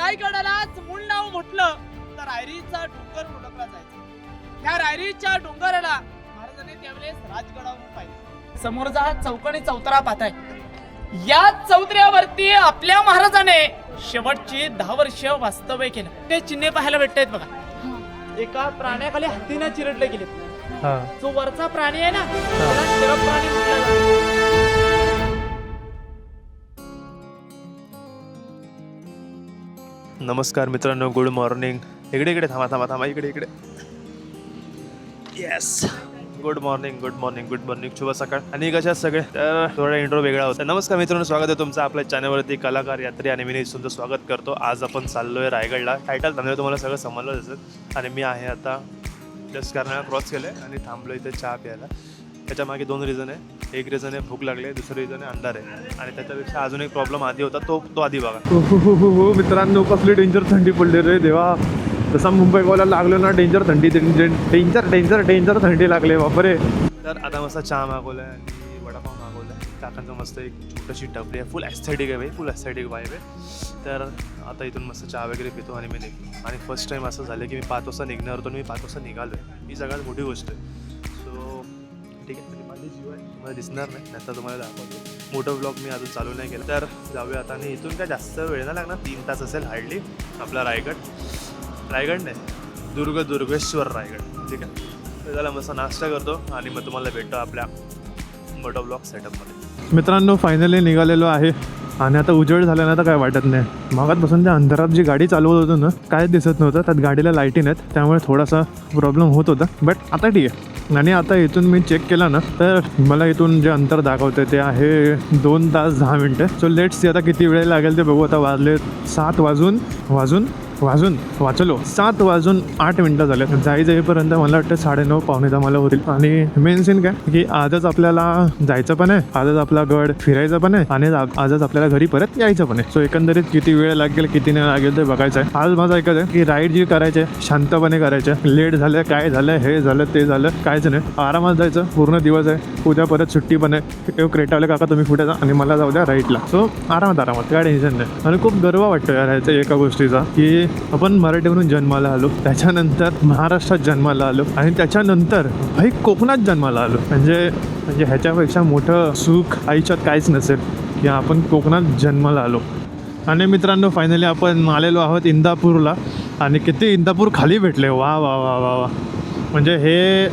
रायगडालाच मूळ नाव म्हटलं तर रायरीचा डोंगर ओळखला जायचा. या रायरीच्या डोंगराला महाराजांनी त्यावेळेस राजगडावरून पाहिजे. समोरचा हा चौकोनी चौतरा पाहताय, या चौतऱ्यावरती आपल्या महाराजाने शेवटची 10 वर्ष वास्तव्य केलं. ते चिन्हे पाहायला भेटतायत बघा. एका प्राण्याखाली हत्तीने चिरडले गेले. जो वरचा प्राणी आहे ना त्याला शरभ प्राणी म्हटलं जातं. नमस्कार मित्रांनो, गुड मॉर्निंग. इकडे थांबा इकडे. येस, गुड मॉर्निंग, शुभ सकाळ. आणि कशा सगळे? तर थोडा इंट्रो वेगळा होता. नमस्कार मित्रांनो, स्वागत आहे तुमचं आपल्या चॅनलवरती कलाकार यात्री, आणि मी तुमचं स्वागत करतो. आज आपण चाललोय रायगडला. टायटल थांबलोय तुम्हाला सगळं समजलं असेल. आणि मी आहे आता जस्ट कारण क्रॉस केलं आणि थांबलो इथे चहा प्यायला. त्याच्या मागे 2 रिझन आहे. एक रिझन आहे भूक लागली, दुसरं रिझन आहे अंधार आहे. आणि त्याच्यापेक्षा अजून एक प्रॉब्लेम आधी होता, तो आधी बघा. हो मित्रांनो, कसली डेंजर थंडी पडली रे देवा. जसा मुंबई गोव्याला लागलो ना, डेंजर थंडी थंडी लागले बापरे. तर आता मस्त चहा मागवला आहे आणि वडापाव मागवला आहे. काकांचं मस्त एक छोटीशी टपरी आहे. फुल ॲस्थेटिक आहे भाई, फुल ॲस्थेटिक वाईब आहे. तर आता इथून मस्त चहा वगैरे पितो आणि मी निघतो. आणि फर्स्ट टाईम असं झालं की मी 5 वाजता निघणार होतो, मी 5 वाजता निघालो आहे. ही सगळ्यात मोठी गोष्ट आहे. सो ठीक आहे, म्हणजे माझी जीव आहे, मला दिसणार नाही, नंतर तुम्हाला दाखवतो. मोठं ब्लॉग मी अजून चालू नाही केलं. तर जाऊया आता. आणि इथून काय जास्त वेळ नाही लागणार, 3 तास असेल हार्डली. आपला रायगड नाही, दुर्गेश्वर रायगड. ठीक आहे, तर त्याला मस्त नाश्ता करतो आणि मग तुम्हाला भेटतो आपल्या मोठं ब्लॉग सेटअपमध्ये. मित्रांनो, फायनली निघालेलो आहे. आणि आता उजेड झाला ना तर काय वाटत नाही. मागातपासून त्या अंधारात जी गाडी चालवत होतो ना, कायच दिसत नव्हतं. त्यात गाडीला लाईटी नाहीत, त्यामुळे थोडासा प्रॉब्लेम होत होता. बट आता ठीक आहे. आणि आता इथून मी चेक केला ना तर मला इथून जे अंतर दाखवतं ते आहे 2 तास 10 मिनटं. सो लेट्स सी आता किती वेळ लागेल ते बघू. आता वाजले 7 वाजून 8 मिनटं झाले. जाईपर्यंत मला वाटतं 9:30 पावणे 10 मला होतील. आणि मेन सीन काय की आजच आपल्याला जायचं पण आहे, आजच आपला गड फिरायचा पण आहे, आणि आजच आपल्याला घरी परत यायचं पण आहे. सो एकंदरीत किती वेळ लागेल किती नाही लागेल ते बघायचं आहे. आज माझं ऐकायचं आहे की राईड जी करायची आहे शांतपणे करायचे. लेट झालं, काय झालं, हे झालं ते झालं, कायच नाही. आरामात जायचं. पूर्ण दिवस आहे, उद्या परत सुट्टी पण आहे. क्रेटावले काका तुम्ही कुठे जा आणि मला जाऊ द्या राईडला. सो आरामात काय टेन्शन नाही. आणि खूप गर्व वाटतो यार ह्याच्या एका गोष्टीचा की आपण मराठीवरून जन्माला आलो, त्याच्यानंतर महाराष्ट्रात जन्माला आलो, आणि त्याच्यानंतर भाई कोकणात जन्माला आलो. म्हणजे ह्याच्यापेक्षा मोठं सुख आयुष्यात काहीच नसेल की आपण कोकणात जन्माला आलो. आणि मित्रांनो, फायनली आपण आलेलो आहोत इंदापूरला. आणि किती इंदापूर खाली भेटले. वा वा वा वा वा. म्हणजे हे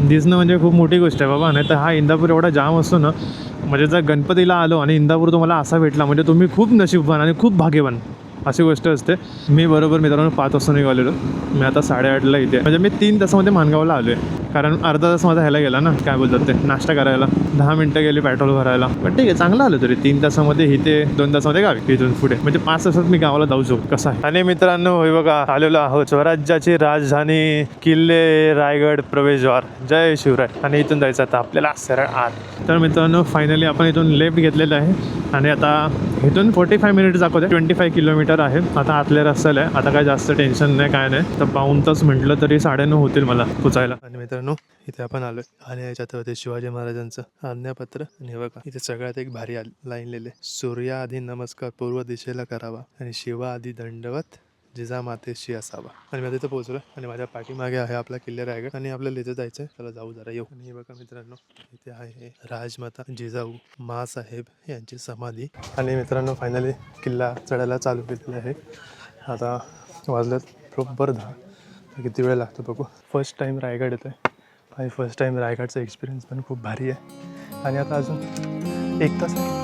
दिसणं म्हणजे खूप मोठी गोष्ट आहे बाबा. नाही तर हा इंदापूर एवढा जाम असतो ना, म्हणजे जर गणपतीला आलो आणि इंदापूर तुम्हाला असा भेटला म्हणजे तुम्ही खूप नशीबवान आणि खूप भाग्यवान, अशी गोष्ट असते. मी बरोबर मित्रांनो 5 वाजता निघालेलो. मी आता 8:30ला इथे. म्हणजे मी 3 तासामध्ये माणगावला आलो आहे. कारण अर्धा तास माझा ह्याला गेला ना, काय बोलतात ते, नाश्ता करायला. 10 मिनटं गेली पेट्रोल भरायला. पण ठीक आहे, चांगलं आलं तरी. 3 तासामध्ये इथे, 2 तासामध्ये गावी. इथून पुढे म्हणजे 5 तासात मी गावाला जाऊ शकतो. कसं आहे. आणि मित्रांनो, हे बघा आलेलो आहोत स्वराज्याची राजधानी किल्ले रायगड प्रवेशद्वार. जय शिवराय. आणि इथून जायचं आता आपल्याला सरळ आत. तर मित्रांनो, फायनली आपण इथून लेफ्ट घेतलेलं आहे. आणि आता इथून 45 मिनिट दाखवते. 25 किलोमीटर आहे. आता आतल्या रस्त्याला आहे. आता काय जास्त टेन्शन नाही, काय नाही. तर 1 तास म्हटलं तरी 9:30 होतील मला पोचायला. आणि मित्रांनो, इथे आपण आलोय. आणि याच्यात होते शिवाजी महाराजांचं आज्ञापत्र. आणि बघा इथे सगळ्यात एक भारी लाईन लिहिले, सूर्याआधी नमस्कार पूर्व दिशेला करावा, आणि शिवाआधी दंडवत जिजामातेशी असावा. आणि मी तिथं पोहोचलो. आणि माझ्या पाठीमागे आहे आपला किल्ले रायगड. आणि आपल्याला इथे जायचं आहे. चला जाऊ जरा येऊ. आणि हे बघा मित्रांनो, इथे आहे राजमाता जिजाऊ माँसाहेब यांची समाधी. आणि मित्रांनो, फायनली किल्ला चढायला चालू केलेला आहे. आता वाजल्यात बरोबर 10. किती वेळ लागतो बघू. फर्स्ट टाईम रायगड येतो आहे आणि फर्स्ट टाईम रायगडचा एक्सपिरियन्स पण खूप भारी आहे. आणि आता अजून 1 तास आहे.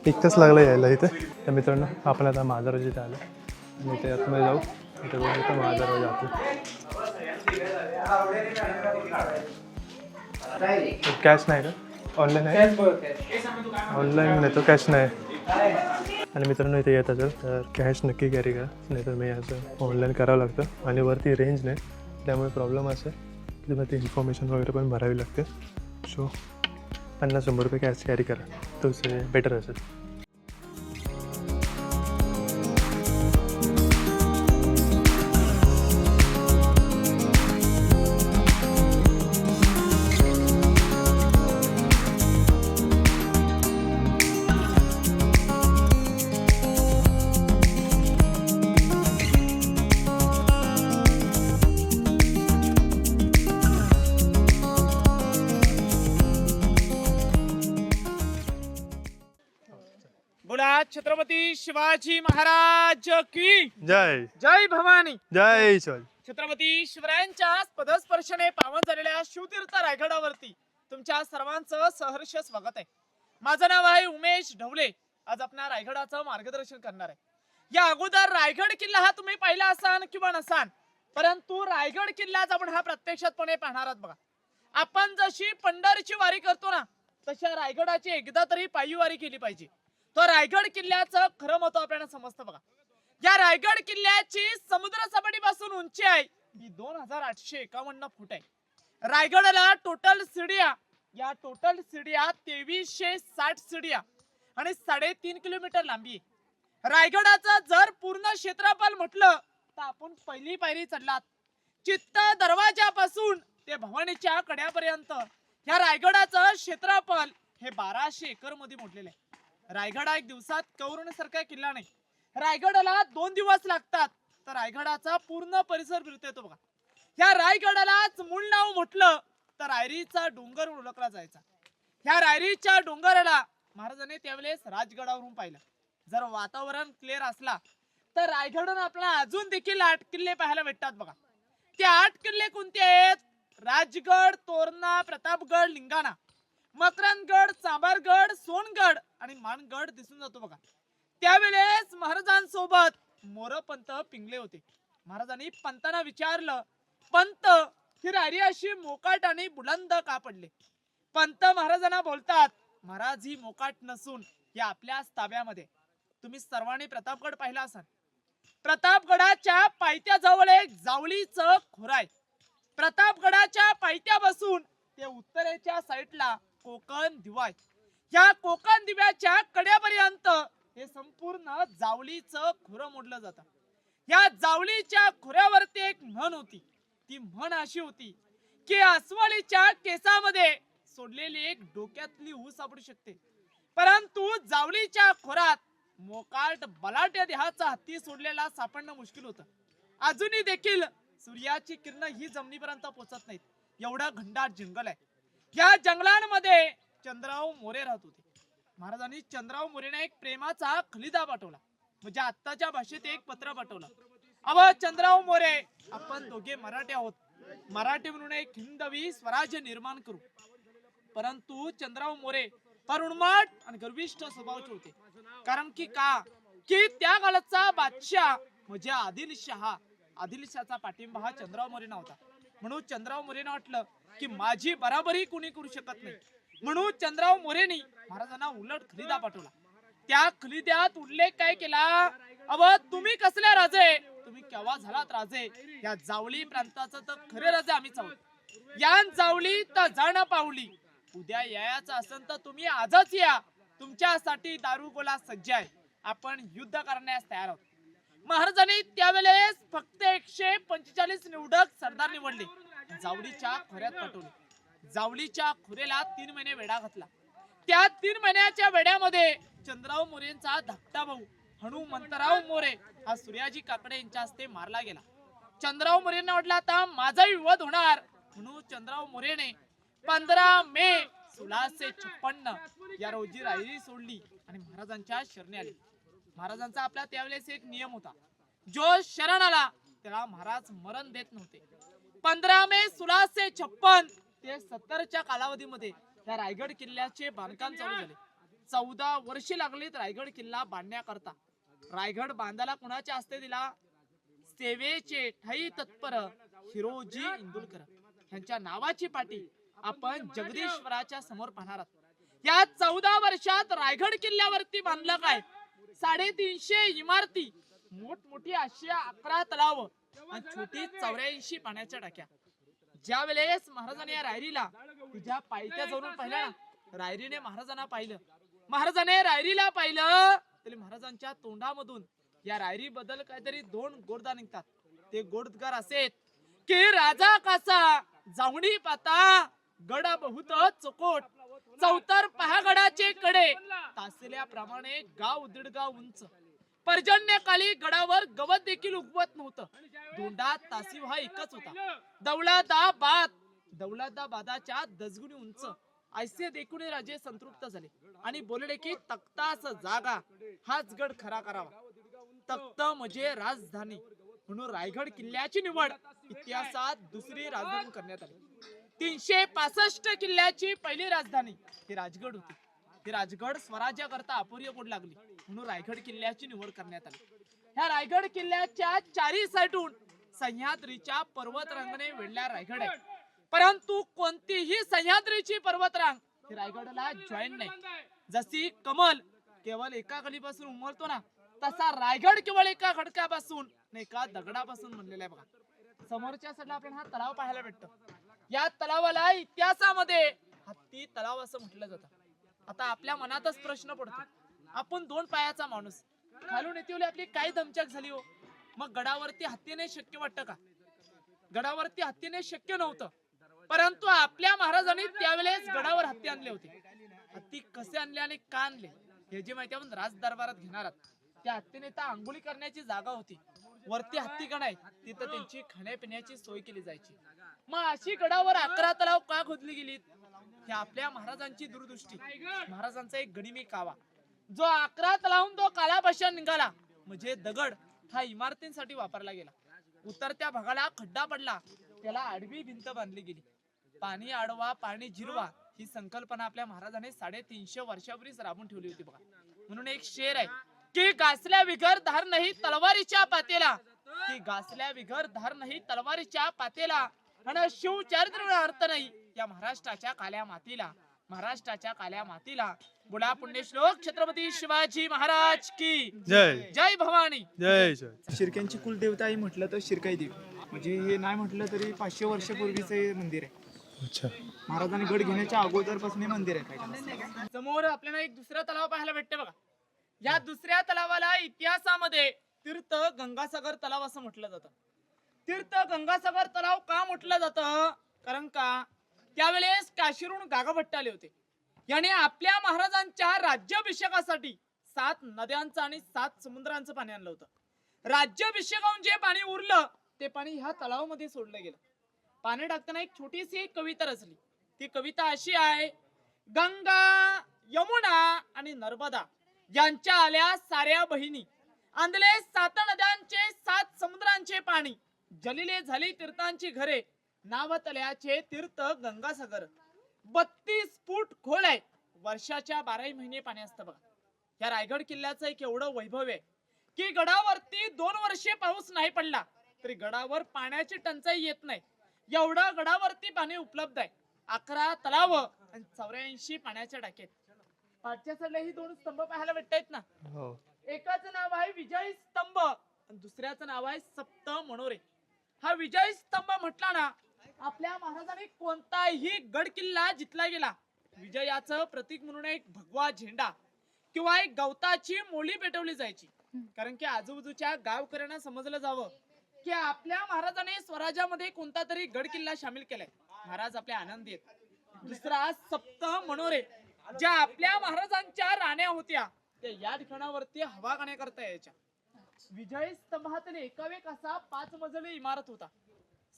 एक तास लागला यायला इथे. तर मित्रांनो, आपण आता महादरवाजा इथे आलो. आणि इथे आतमध्ये जाऊ. इथे बघू, इथं महादरवाजा जातो. कॅश नाही का? ऑनलाईन आहे? ऑनलाईन नाही, तो कॅश नाही. आणि मित्रांनो, इथे येत असेल तर कॅश नक्की कॅरी करा, नाहीतर मी याचं ऑनलाईन करावं लागतं. आणि वरती रेंज नाही, त्यामुळे प्रॉब्लेम असेल की तुम्हाला ती इन्फॉर्मेशन वगैरे पण भरावी लागते. सो 50-100 रुपये कॅश कॅरी करा, तोच बेटर असेल. शिवाजी महाराज की जय जय भवानी. जय शिवाजी. छत्रपती शिवरायांच्या पदस्पर्शाने पावन झालेल्या शिवतीर्थ रायगडावरती तुमच्या सर्वांचं सहर्ष स्वागत आहे. माझं नाव आहे उमेश ढवले. आज आपण रायगडाचं मार्गदर्शन करणार आहे. या अगोदर रायगड किल्ला हा तुम्ही पाहिला असाल किंवा नसाल, परंतु रायगड किल्लाच आपण हा प्रत्यक्षातपणे पाहणार आहात. बघा, आपण जशी पंढरीची वारी करतो ना, तशा रायगडाची एकदा तरी पायी वारी केली पाहिजे. तो रायगड किल्ल्याचं खरं महत्व आपल्याला समजतं. बघा, या रायगड किल्ल्याची समुद्र सपाटीपासून उंची आहे ही 2851 फूट आहे. रायगडाला टोटल सीड्या, या टोटल सीड्या 2360 सीड्या आणि 3.5 किलोमीटर लांबी आहे. रायगडाचं जर पूर्ण क्षेत्रफळ म्हटलं तर आपण पहिली पायरी चढलात. चित्त दरवाजापासून ते भवानीच्या कड्यापर्यंत या रायगडाचं क्षेत्रफळ हे 1200 एकर मध्ये मोडलेलं आहे. रायगड एक दिवसात कौरण्यासारखा किल्ला नाही. रायगडाला 2 दिवस लागतात तर रायगडाचा पूर्ण परिसर फिरता येतो. बघा, या रायगडालाच मूळ नाव म्हटलं तर रायरीचा डोंगर ओळखला जायचा. ह्या रायरीच्या डोंगराला महाराजांनी त्यावेळेस राजगडावरून पाहिलं. जर वातावरण क्लिअर असला तर रायगडवर आपल्याला अजून देखील 8 किल्ले पाहायला भेटतात. बघा, ते 8 किल्ले कोणते आहेत? राजगड, तोरणा, प्रतापगड, लिंगाणा, मकरंदगड, चांभारगड, सोनगड आणि मानगड दिसून जातो. बघा, त्यावेळेस महाराजांसोबत मोरपंत पिंगले होते. महाराजांनी पंतांना विचारलं, पंत ही रायरी अशी मोकाट आणि बुलंद का पडले? पंत महाराजांना बोलतात, महाराज ही मोकाट नसून ही आपल्याच ताब्यामध्ये. तुम्ही सर्वांनी प्रतापगड पाहिला असाल. प्रतापगडाच्या पायथ्याजवळ एक जावळीचं खोर आहे. प्रतापगडाच्या पायथ्यापासून ते उत्तरेच्या साईडला कोकण दिवा आहे. या कोकण दिव्याच्या कड्यापर्यंत हे संपूर्ण जावळीचं खोरं मोडलं जातं. या जावळीच्या खोऱ्यावरती एक म्हण होती. ती म्हण अशी होती की अस्वलीच्या केसामध्ये सोडलेली एक डोक्यातली ऊस सापडू शकते, परंतु जावळीच्या खोरात मोकाट बलाट्या देहाचा हत्ती सोडलेला सापडणं मुश्किल होतं. अजूनही देखील सूर्याची किरण ही जमिनीपर्यंत पोहोचत नाहीत, एवढं घनदाट जंगल आहे. या जंगलांमध्ये चंद्रराव मोरे राहत होते. महाराजांनी चंद्रराव मोरेने एक प्रेमाचा खलिदा पाठवला, म्हणजे आत्ताच्या भाषेत एक पत्र पाठवलं. अव चंद्रराव मोरे, आपण दोघे मराठी आहोत, मराठी म्हणून एक हिंदवी स्वराज्य निर्माण करू. परंतु चंद्रराव मोरे फार उन्माट आणि गर्विष्ठ स्वभावाचे होते. कारण की त्या काळाचा बादशाह म्हणजे आदिलशाहचा पाठिंबा हा चंद्रराव मोरेंना होता. म्हणून चंद्रराव मोरेंना वाटलं की माझी बराबरी कोणी करू शकत नाही. म्हणून चंद्रराव मोरेंनी महाराजांना उलट खलिदा पाठवला. त्या खलिद्यात उल्लेख काय केला? अव तुम्ही कसल्या राजे, तुम्ही केव्हा झालात राजे? या जावळी प्रांताचं तर खरे राजे आम्हीच आहोत. या जावळी तर जाण पावली, उद्या यायचं असेल तर तुम्ही आजच या. तुमच्यासाठी दारुगोला सज्ज आहे, आपण युद्ध करण्यास तयार आहोत. महाराजांनी त्यावेळेस फक्त 145 निवडक सरदार निवडले, जावळीच्या खोऱ्यात पाठवले. जावळीच्या खोऱ्याला 3 महिने वेढा घातला. त्या 3 महिन्याच्या वेड्यामध्ये चंद्रराव मोरेंचा धाकटा भाऊ हनुमंतराव मोरे हा सूर्याजी काकडे यांच्या हस्ते मारला गेला. चंद्रराव मोरेंना वाटलं आता माझाही वध होणार, म्हणून चंद्रराव मोरेने 15 मे 1656 या रोजी रायरी सोडली आणि महाराजांच्या शरणी आले. महाराजांचा आपला त्यावेळेस एक नियम होता, जो शरण आला त्याला महाराज मरण देत नव्हते. 15 मे 1656 ते 70च्या कालावधीमध्ये या रायगड किल्ल्याचे बांधकाम चालू झाले. 14 वर्षे लागलीत रायगड किल्ला बांधण्याकरता. रायगड बांधायला कुणाच्या हस्ते दिला? सेवेचे ठाई तत्पर हिरोजी इंदुलकर यांच्या नावाची पाटी आपण जगदीश्वराच्या समोर पाहणार आहोत. या 14 वर्षात रायगड किल्ल्यावरती बांधलं काय? 350 इमारती, मोठमोठी अशी 11 तलाव आणि छोटी 84 पाण्याच्या टाक्या. ज्या वेळेस महाराजांनी या रायरीला तुझ्या पायथ्या जवळून पाहिलं ना, रायरीने महाराजांना पाहिलं. महाराजाने रायरीला पाहिलं तरी महाराजांच्या तोंडामधून या रायरी बद्दल काहीतरी 2 गोडदा निघतात. ते गोडगार असे की राजा कसा जावणी पाता गड बहुत चकोट, चौतर पहागडाचे कडे तासल्याप्रमाणे गाव दीडगाव उंच. पर्जन्यकाली गडावर गवत देखील उगवत नव्हतं. दोंडा तासीव हा एकच होता. दौलताबादाच्या दसगुणी उंच ऐसे देखून राजे संतृप्त झाले आणि बोलले की तख्तास जागा हाच गड खरा करावा. तख्त म्हणजे राजधानी म्हणून रायगड किल्ल्याची निवड इतिहासात दुसरी राजधानी करण्यात आली. 365 किल्ल्याची पहिली राजधानी ही राजगड होती. ही राजगड स्वराज्याकरता अपूर्य पडू लागली म्हणून रायगड किल्ल्याची निवड करण्यात आली. ह्या रायगड किल्ल्याच्या चारी साईडून सह्याद्रीच्या पर्वतरांगने वेढल्या रायगड आहे. परंतु कोणतीही सह्याद्रीची पर्वतरांग ही रायगडला जॉईन नाही. जशी कमल केवळ एका कळीपासून उमलतो ना, तसा रायगड केवळ एका खडकापासून एका दगडापासून बनलेला आहे. बघा समोरच्या साईडला आपल्याला हा तलाव पाहायला भेटतो. या तलावाला इतिहासामध्ये हत्ती तलाव असं म्हटलं जातं. आता आपल्या मनातच प्रश्न पडतो, आपण 2 पायाचा माणूस, खालून येते आपली काय दमचक झाली हो, मग गडावरती हत्तीने शक्य वाटतं का? गडावरती हत्तीने शक्य नव्हतं. परंतु आपल्या महाराजांनी त्यावेळेस गडावर हत्ती आणले होते. हत्ती कसे आणले आणि का आणले हे जी माहिती आपण राज दरबारात घेणार आहोत. त्या हत्तीने तर आंघोळी करण्याची जागा होती, वरती हत्ती गण आहे, तिथं त्यांची खाण्यापिण्याची सोय केली जायची. मग अशी गडावर 11 तलाव का खोदली गेली? हे आपल्या महाराजांची दूरदृष्टी, महाराजांचा एक गनिमी कावा. जो 11 तलावून तो कालापाषाण निघाला म्हणजे दगड हा इमारतींसाठी वापरला गेला. उतरत्या भागाला खड्डा पडला, त्याला आडवी भिंत बांधली गेली. पाणी अडवा पाणी जिरवा ही संकल्पना आपल्या महाराजांनी 350 वर्षापूर्वीच राबून ठेवली होती. बघा म्हणून एक शेर आहे की गासल्या विगर धार नाही तलवारीच्या पातेला, की गासल्या विगर धार नाही तलवारीच्या पातेला, आणि शिवचरित्र अर्थ नाही या महाराष्ट्राच्या काल्या मातीला, महाराष्ट्राच्या काल्या मातीला. बोला पुण्यश्लोक छत्रपती शिवाजी महाराज की जय. जय भवानी. जय जय. शिर्क्यांची कुलदेवता ही म्हटलं तर शिरकाई देवी, म्हणजे हे नाही म्हटलं तरी 500 वर्षापूर्वीचं हे मंदिर आहे. अच्छा. महाराजांनी गड घेण्याच्या अगोदरपासून हे मंदिर आहे. काय समोर आपल्याला एक दुसरा तलाव पाहायला भेटते. बघा या दुसऱ्या तलावाला इतिहासामध्ये तीर्थ गंगासागर तलाव असं म्हटलं जातं. तीर्थ गंगासागर तलाव का म्हटलं जातं? कारण का त्यावेळेस काशीरून गागाभट्ट आले होते. याने आपल्या महाराजांच्या राज्याभिषेकासाठी 7 नद्यांचं आणि 7 समुद्रांचं पाणी आणलं होतं. राज्याभिषेकाहून जे पाणी उरलं ते पाणी ह्या तलावामध्ये सोडलं गेलं. पाणी टाकताना एक छोटीशी एक कविता रचली. ती कविता अशी आहे, गंगा यमुना आणि नर्मदा यांच्या आल्या साऱ्या बहिणी, आणले 7 नद्यांचे 7 समुद्रांचे पाणी, जलिले झाली तीर्थांची घरे, नाव तल्याचे तीर्थ गंगासागर. 32 फूट खोल आहे, वर्षाच्या 12 महिने पाणी असतं. बघा या रायगड किल्ल्याचं एक एवढं वैभव आहे की गडावरती 2 वर्षे पाऊस नाही पडला तरी गडावर पाण्याची टंचाई येत नाही. एवढं गडावरती पाणी उपलब्ध आहे. 11 तलाव आणि 84 पाण्याच्या टाकेत. पाठच्या साईडला ही 2 स्तंभ पाहायला भेटतायत ना. एकाचं नाव आहे विजय स्तंभ आणि दुसऱ्याचं नाव आहे सप्त मनोरे. हा विजय स्तंभ म्हटला ना, आपल्या महाराजांनी कोणताही गड किल्ला जितला गेला विजयाचं प्रतीक म्हणून एक भगवा झेंडा किंवा एक गवताची मोळी पेटवली जायची. कारण की आजूबाजूच्या गावकऱ्यांना समजलं जावं की आपल्या महाराजांनी स्वराज्यामध्ये कोणता तरी गड किल्ला सामील केलाय. महाराज आपले आनंदी आहेत. दुसरा सप्त मनोरे, ज्या आपल्या महाराजांच्या राण्या होत्या त्या या ठिकाणावरती हवा करता यायच्या. विजय स्तंभातील एकावेक असा 5 मजली इमारत होता.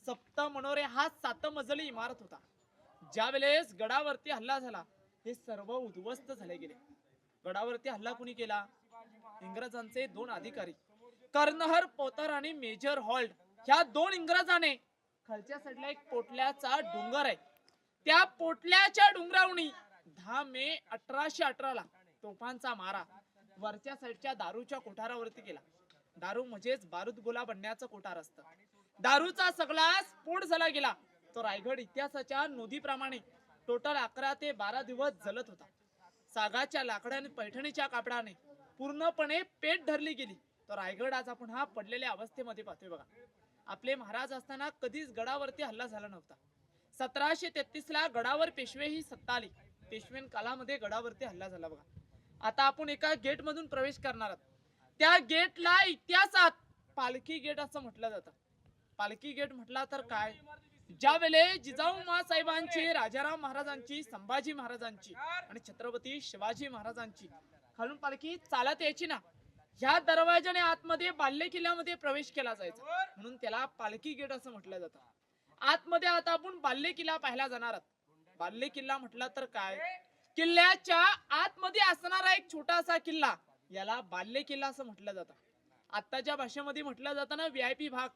सप्त मनोरे हा 7 मजली इमारत होता. ज्या वेळेस गडावरती हल्ला झाला हे सर्व उद्ध्वस्त झाले गेले. गडावरती हल्ला कुणी केला? इंग्रजांचे 2 अधिकारी कर्नहर पोतर आणि मेजर हॉल्ट. ह्या 2 इंग्रजाने खालच्या साईडला एक पोटल्याचा डोंगर आहे, त्या पोटल्याच्या डोंगरावणी 10 मे 1818 ला तोफांचा मारा वरच्या साईडच्या दारूच्या कोठारावरती केला. दारू म्हणजेच बारूद गोला बनण्याचं कोठार असतं. दारूचा सगळा स्फोट झाला गेला. तो रायगड इतिहासाच्या नोंदीप्रमाणे टोटल 11 ते 12 दिवस जलत होता. सागाच्या लाकडाने पैठणीच्या कापडाने पूर्णपणे पेट धरली गेली. तो रायगड आज आपण हा पडलेल्या अवस्थेमध्ये पाहतोय. बघा आपले महाराज असताना कधीच गडावरती हल्ला झाला नव्हता. 1733 ला गडावर पेशवे ही सत्ता आली. पेशवेन कालामध्ये गडावरती हल्ला झाला. बघा आता आपण एका गेट मधून प्रवेश करणार आहोत. त्या गेटला इतिहासात पालखी गेट असं म्हटलं जातं. पालखी गेट म्हटला तर काय, ज्या वेळेस जिजाऊ साहेबांची, राजाराम महाराजांची, संभाजी महाराजांची आणि छत्रपती शिवाजी महाराजांची खालून पालखी चालत यायची ना, ह्या दरवाजाने आतमध्ये बाल्य किल्ल्यामध्ये प्रवेश केला जायचा म्हणून त्याला पालखी गेट असं म्हटलं जातं. आतमध्ये आता आपण बाल्य किल्ला पाहायला जाणार आहोत. बाल्य किल्ला म्हटला तर काय, किल्ल्याच्या आतमध्ये असणारा एक छोटासा किल्ला, याला बाल्य किल्ला असं म्हटलं जातं. आत्ताच्या भाषेमध्ये म्हटलं जातं ना VIP भाग,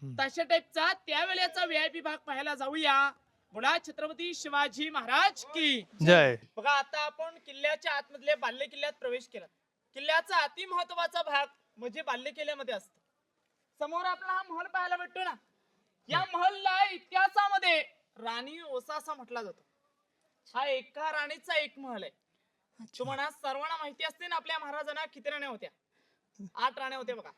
तशा टाईपचा त्यावेळेचा VIP भाग पाहायला जाऊया. बोला छत्रपती शिवाजी महाराज की जय. बघा आता आपण किल्ल्याच्या आतमधले बाल्य किल्ल्यात प्रवेश केला. किल्ल्याचा अति महत्वाचा भाग म्हणजे बाल्य किल्ल्यामध्ये असतो. समोर आपला हा महल पाहायला भेटतो ना, या महलला इतिहासामध्ये राणी ओसा असा म्हटला जातो. हा एका राणीचा एक महल आहे. तुम्हाला सर्वांना माहिती असते ना आपल्या महाराजांना किती राण्या होत्या? 8 राण्या होत्या बघा.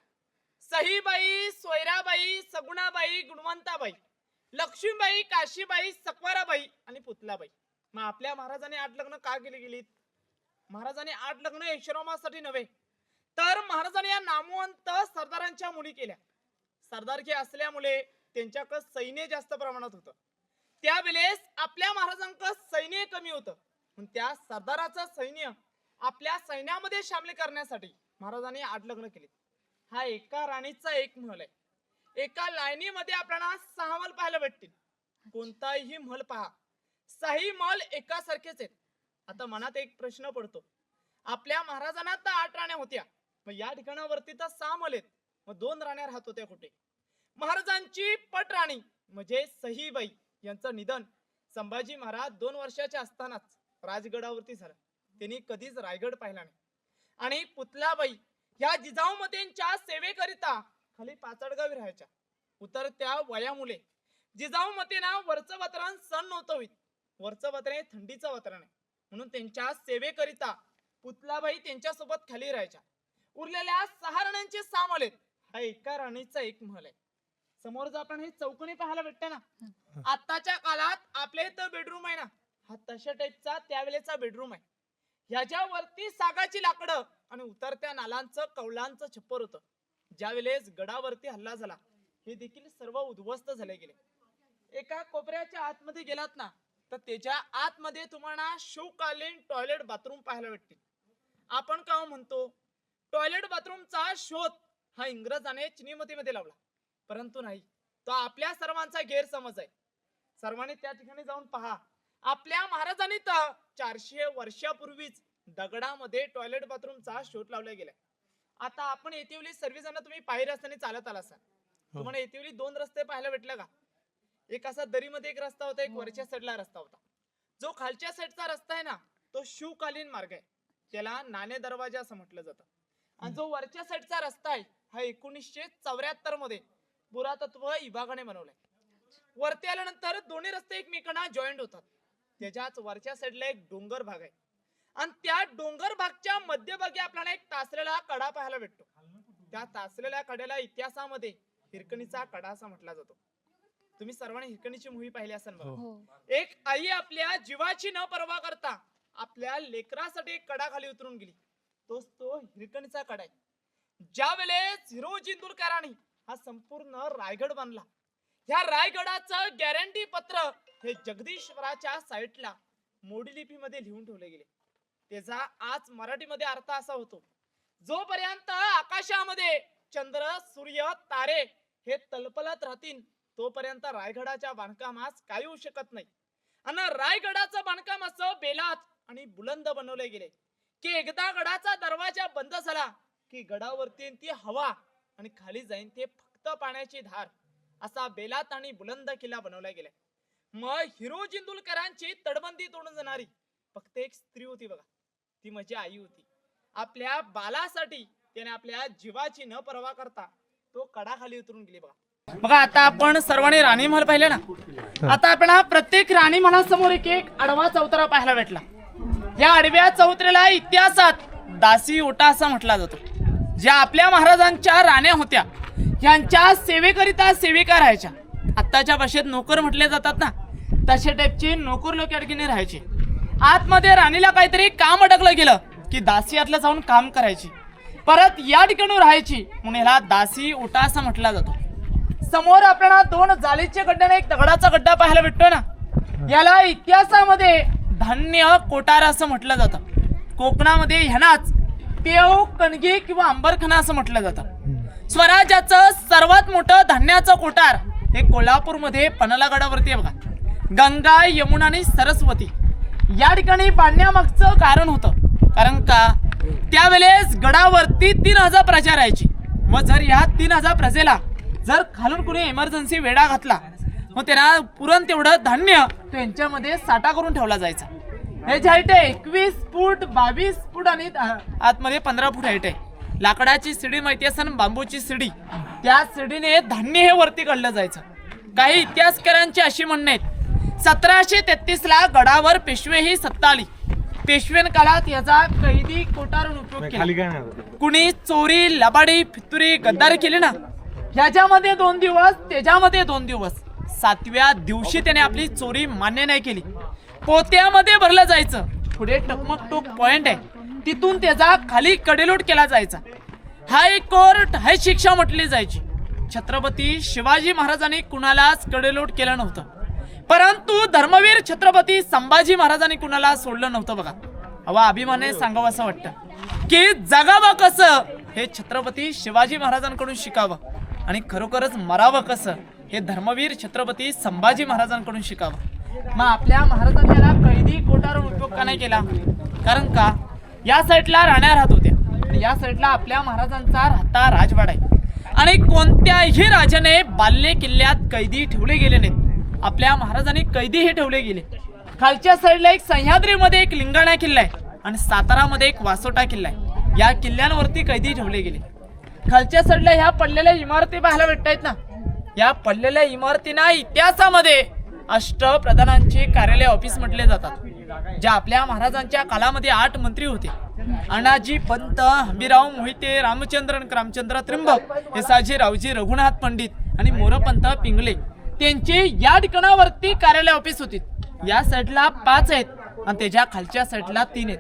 सहीबाई, सोयराबाई, सगुणाबाई, गुणवंताबाई, लक्ष्मीबाई, काशीबाई, सकवाराबाई आणि पुतलाबाई. मग आपल्या महाराजांनी 8 लग्न का केली गेलीत? महाराजांनी 8 लग्न यशोरोमासाठी नव्हे, तर महाराजांनी या नामवंत सरदारांच्या मुली केल्या. सरदारकी असल्यामुळे त्यांच्याकडे सैन्य जास्त प्रमाणात होतं. त्यावेळेस आपल्या महाराजांकडे सैन्य कमी होतं, पण त्या सरदाराचं सैन्य आपल्या सैन्यामध्ये सामील करण्यासाठी महाराजांनी 8 लग्न केली. हा एका राणीचा एक महल आहे. एका लाईनीमध्ये आपल्याला 6 महल पाहायला भेटतील. कोणताही महल पहा, 6 महल एकासारखेच आहेत. आता मनात एक प्रश्न पडतो, आपल्या महाराजांना तर 8 राण्या होत्या, मग या ठिकाणावरती तर 6 महल आहेत, मग 2 राण्या राहत होत्या कुठे? महाराजांची पटराणी म्हणजे सहीबाई यांचं निधन संभाजी महाराज 2 वर्षाचे असतानाच राजगडावरती झालं. त्यांनी कधीच रायगड पाहिला नाही. आणि पुतलाबाई ह्या जिजाऊमतेंच्या सेवेकरिता खाली पाचडगावी राहायच्या. उतरत्या वयामुळे जिजाऊमतेंना वरचं वातावरण सण नव्हतं होत. वरचं वातावरण थंडीचं वातावरण आहे, म्हणून त्यांच्या सेवेकरिता पुतलाबाई त्यांच्यासोबत खाली राहायच्या. उरलेल्या 6 राण्यांचे 6 महल आहेत. हा एका राणीचा एक महल आहे. समोर जर आपण हे चौकोनी पाहायला भेटते ना, आताच्या काळात आपल्या इथं बेडरूम आहे ना, हा तशा टाईपचा त्यावेळेचा बेडरूम आहे. ह्याच्यावरती सागाची लाकडं आणि उतरत्या नालांचं कौलांचं छप्पर होतं. ज्या वेळेस गडावरती हल्ला झाला, हे देखील सर्व उद्ध्वस्त झाले गेले. एका कोपऱ्याच्या आतमध्ये गेलात ना, तर त्याच्या आतमध्ये तुम्हाला शिवकालीन टॉयलेट बाथरूम पाहायला भेटतील. आपण काय म्हणतो, टॉयलेट बाथरूमचा शोध हा इंग्रजाने चिनीमतीमध्ये लावला, परंतु नाही, तो आपल्या सर्वांचा गैरसमज आहे. सर्वांनी त्या ठिकाणी जाऊन पहा. आपल्या महाराजांनी तर 400 वर्षापूर्वीच दगडामध्ये टॉयलेट बाथरूमचा शोध लावला गेला. आता आपण येतेवली सर्वजण तुम्ही पायऱ्या रस्त्याने चालत आला असाल, तुम्हाला येतेवली 2 रस्ते पाहायला भेटले का? एक असा दरीमध्ये एक रस्ता होता, एक वरच्या साईडला रस्ता होता. जो खालच्या साईडचा रस्ता आहे ना, तो शिवकालीन मार्ग आहे, त्याला नाणे दरवाजा असं म्हटलं जातं. आणि जो वरच्या साईडचा रस्ता आहे, हा 1974 मध्ये पुरातत्व विभागाने बनवलाय. वरती आल्यानंतर दोन्ही रस्ते एकमेकांना जॉईंट होतात. त्याच्याच वरच्या साईडला एक डोंगर भाग आहे, आणि त्या डोंगर भागच्या मध्यभागी आपल्याला एक तासलेला कडा पाहायला भेटतो. त्या तासलेल्या कड्याला इतिहासामध्ये हिरकणीचा कडा असा म्हटला जातो. तुम्ही सर्वांनी हिरकणीची मूवी पाहिली असेल बघा. एक आई आपल्या जीवाची न पर्वा करता आपल्या लेकरासाठी एक कडा खाली उतरून गेली, तोच तो हिरकणीचा कडा आहे. ज्या वेळेस हिरोजी इंदुरकरांनी हा संपूर्ण रायगड बांधला, ह्या रायगडाचं गॅरंटी पत्र हे जगदीश्वराच्या साईटला मोडी लिपीमध्ये लिहून ठेवले गेले. त्याचा आज मराठीमध्ये अर्थ असा होतो, जोपर्यंत आकाशामध्ये चंद्र, सूर्य, तारे हे तलपलत राहतील, तोपर्यंत रायगडाच्या बांधकामास काही होऊ शकत नाही. आणि रायगडाचं बांधकाम असं बेलात आणि बुलंद बनवले गेले की एकदा गडाचा दरवाजा बंद झाला की गडावरती ती हवा आणि खाली जाईन ते फक्त पाण्याची धार, असा बेलात आणि बुलंद किल्ला बनवला गेला. मग हिरोजी इंदुरकरांची तडबंदी तोडून जाणारी फक्त एक स्त्री होती बघा, ती माझी आई होती. आपल्या बालासाठी त्याने आपल्या जीवाची न पर्वा करता तो कडा खाली उतरून गेली बघा. बघा आता आपण सर्वांनी राणी महल पाहिले ना, आता आपण प्रत्येक राणी महलासमोर एक एक आडवा चौतरा पाहायला भेटला. या आडव्या चौतऱ्याला इतिहासात दासी ओटा असा म्हटला जातो. ज्या आपल्या महाराजांच्या राण्या होत्या, यांच्या सेवेकरिता सेविका राहायच्या. आत्ताच्या भाषेत नोकर म्हटले जातात ना, तशा टाईपचे नोकर लोक या ठिकाणी राहायचे. आतमध्ये राणीला काहीतरी काम अडकलं गेलं की दासी आतलं जाऊन काम करायची, परत या ठिकाणी राहायची, म्हणून याला दासी ओटा असा म्हटला जातो. समोर आपल्याला 2 जाळीचे गड्डे आणि एक दगडाचा गड्डा पाहायला भेटतो ना, याला इतिहासामध्ये धान्य कोठार असं म्हटलं जातं. कोकणामध्ये ह्यानाच पेव, कणगी किंवा अंबरखाना असं म्हटलं जातं. स्वराज्याचं सर्वात मोठं धान्याचं कोठार हे कोल्हापूरमध्ये पन्हाळगडावरती आहे बघा. गंगा, यमुना आणि सरस्वती या ठिकाणी बांधण्यामागचं कारण होतं. कारण का त्यावेळेस गडावरती 3000 प्रजा राहायची. मग जर या 3000 प्रजेला जर खालून कुणी इमर्जन्सी वेढा घातला मग त्यांना पुरण तेवढं धान्य त्यांच्यामध्ये साठा करून ठेवला जायचा. याची हाईट आहे 21 फूट, 22 फूट आणि आतमध्ये 15 फूट हाईट आहे. लाकडाची शिडी माहिती असेल, बांबूची शिडी, त्या शिडीने धान्य हे वरती काढलं जायचं. काही इतिहासकारांची अशी म्हणणं आहेत 1733 ला गडावर पेशवे ही सत्ता आली. पेशवेन काळात याचा कैदी कोटारून उपयोग केला. कुणी चोरी, लबाडी, फितुरी, गद्दारी केली ना, ह्याच्यामध्ये 2 दिवस, त्याच्यामध्ये 2 दिवस, 7व्या दिवशी त्याने आपली चोरी मान्य नाही केली. पोत्यामध्ये भरलं जायचं. पुढे टकमक पॉइंट आहे, तिथून त्याचा खाली कडेलोट केला जायचा. हायकोर्ट, हाय शिक्षा म्हटली जायची. छत्रपती शिवाजी महाराजांनी कुणालाच कडेलोट केलं नव्हतं, परंतु धर्मवीर छत्रपती संभाजी महाराजांनी कुणाला सोडलं नव्हतं. बघा, हवा अभिमानाने सांगावं असं वाटतं की जगावं कसं हे छत्रपती शिवाजी महाराजांकडून शिकावं आणि खरोखरच मरावं कसं हे धर्मवीर छत्रपती संभाजी महाराजांकडून शिकावं. मग आपल्या महाराजांनी याला कैदी कोटारून उपयोग का नाही केला? कारण का या साईडला राण्या राहत होत्या, या साईडला आपल्या महाराजांचा राहता राजवाडा आहे आणि कोणत्याही राजाने बाल्ले किल्ल्यात कैदी ठेवले गेले नाहीत. आपल्या महाराजांनी कैदी हे ठेवले गेले. खालच्या साईडला एक सह्याद्रीमध्ये एक लिंगाणा किल्ला आहे आणि सातारामध्ये एक वासोटा किल्ला आहे. या किल्ल्यांवरती कैदी ठेवले गेले. खालच्या साईडला ह्या पडलेल्या इमारती पाहायला भेटतायत ना, या पडलेल्या इमारतींना इतिहासामध्ये अष्टप्रधानांचे कार्यालय ऑफिस म्हटले जातात. ज्या आपल्या महाराजांच्या काळामध्ये 8 मंत्री होते. अण्णाजी पंत, हंबीराव मोहिते, रामचंद्रन रामचंद्र त्रिंबक, येसाजी रावजी रघुनाथ पंडित आणि मोरपंत पिंगले त्यांचे या ठिकाणावरती कार्यालय ऑफिस होती. या साईडला 5 आहेत आणि त्याच्या खालच्या साईडला 3 आहेत.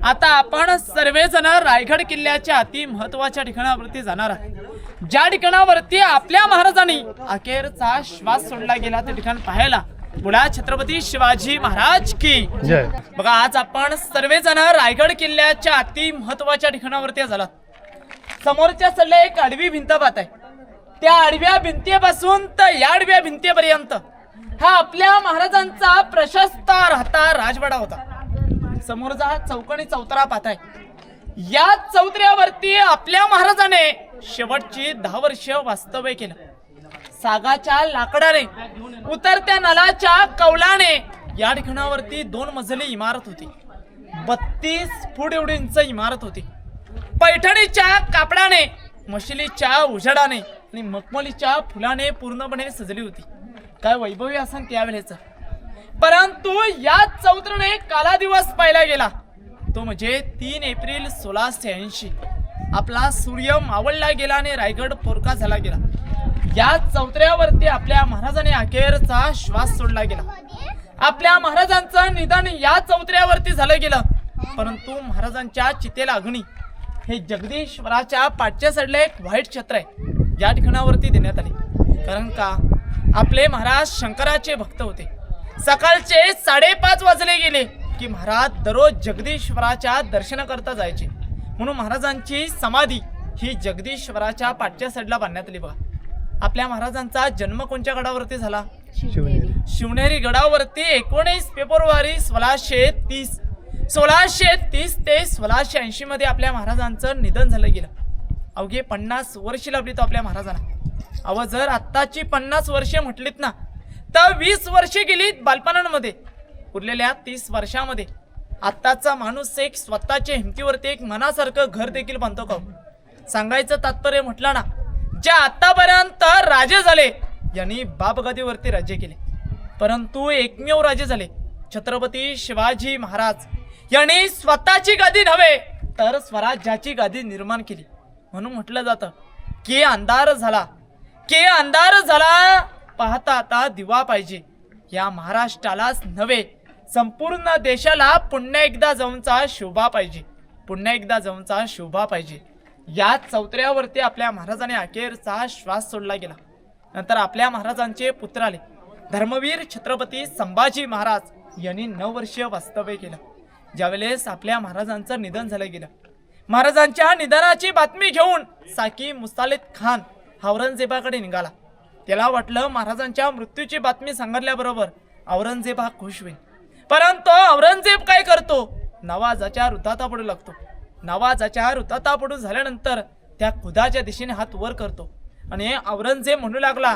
आता आपण सर्वजण रायगड किल्ल्याच्या अति महत्वाच्या ठिकाणावरती जाणार आहोत, ज्या ठिकाणावरती आपल्या महाराजांनी अखेरचा श्वास सोडला गेला. ते ठिकाण पाहायला बोला छत्रपती शिवाजी महाराज की जय. बघा, आज आपण सर्वजण रायगड किल्ल्याच्या अति महत्वाच्या ठिकाणावरती झालात. समोरच्या साईडला एक आडवी भिंत पाहत आहे. त्या आडव्या भिंतीपासून तर या आडव्या भिंतीपर्यंत हा आपल्या महाराजांचा प्रशस्त राहता राजवाडा होता. समोरचा हा चौकोनी चौतरा पाहताय. या चौतऱ्यावरती आपल्या महाराजाने शेवटची 10 वर्ष वास्तव्य केलं. सागाच्या लाकडाने, उतरत्या नलाच्या कौलाने या ठिकाणावरती 2 मजली इमारत होती. 32 फूट एवढी उंच इमारत होती. पैठणीच्या कापडाने, मशिलीच्या उजेडाने आणि मखमलीच्या फुलाने पूर्णपणे सजली होती. काय वैभवी असं त्यावेळेच. परंतु या चौतरीने काला दिवस पाहिला गेला, तो म्हणजे 3 एप्रिल 1680. आपला सूर्य मावळला गेला आणि रायगड पोरका झाला गेला. या चौतऱ्यावरती आपल्या महाराजांनी अखेरचा श्वास सोडला गेला. आपल्या महाराजांचं निधन या चौतऱ्यावरती झालं गेलं. परंतु महाराजांच्या चितेला अग्नी हे जगदीश्वराच्या पाठच्या साईडला एक व्हाईट छत्र आहे, या ठिकाणावरती देण्यात आले. कारण का आपले महाराज शंकराचे भक्त होते. सकाळचे 5:30 वाजले गेले की महाराज दररोज जगदीश्वराच्या दर्शनाकरता जायचे. म्हणून महाराजांची समाधी ही जगदीश्वराच्या पाठच्या साईडला बांधण्यात आली. बघा, आपल्या महाराजांचा जन्म कोणत्या गडावरती झाला? शिवनेरी गडावरती 19 फेब्रुवारी 1630 ते 1680 मध्ये आपल्या महाराजांचं निधन झालं गेलं. अवघे 50 वर्ष लाभली तो आपल्या महाराजांना. अव जर आत्ताची 50 वर्षे म्हटलीत ना तर 20 वर्षे गेलीत बालपणामध्ये. उरलेल्या 30 वर्षामध्ये आत्ताचा माणूस एक स्वतःच्या हिमतीवरती एक मनासारखं घर देखील बांधतो का? सांगायचं तात्पर्य म्हटलं ना, जे आतापर्यंत राजे झाले यांनी बापगादीवरती राज्य केले, परंतु एकमेव राजे झाले छत्रपती शिवाजी महाराज यांनी स्वतःची गादी नव्हे तर स्वराज्याची गादी निर्माण केली. म्हणून म्हटलं जातं की अंधार झाला पाहता आता दिवा पाहिजे. या महाराष्ट्रालाच नव्हे संपूर्ण देशाला पुन्हा एकदा जाऊनचा शोभा पाहिजे. या चौतऱ्यावरती आपल्या महाराजांनी अखेरचा श्वास सोडला गेला. नंतर आपल्या महाराजांचे पुत्र आले धर्मवीर छत्रपती संभाजी महाराज यांनी 9 वर्ष वास्तव्य केलं. ज्यावेळेस आपल्या महाराजांचं निधन झालं गेलं, महाराजांच्या निधनाची बातमी घेऊन साकी मुसालिद खान औरंगजेबाकडे निघाला. त्याला वाटलं महाराजांच्या मृत्यूची बातमी सांगितल्याबरोबर औरंगजेब हा खुश होईल. परंतु औरंगजेब काय करतो, नवाजाच्या हृदयात पडू लागतो. नवाजाच्या हृदयात पडून झाल्यानंतर त्या खुदाच्या दिशेने हात वर करतो आणि औरंगजेब म्हणू लागला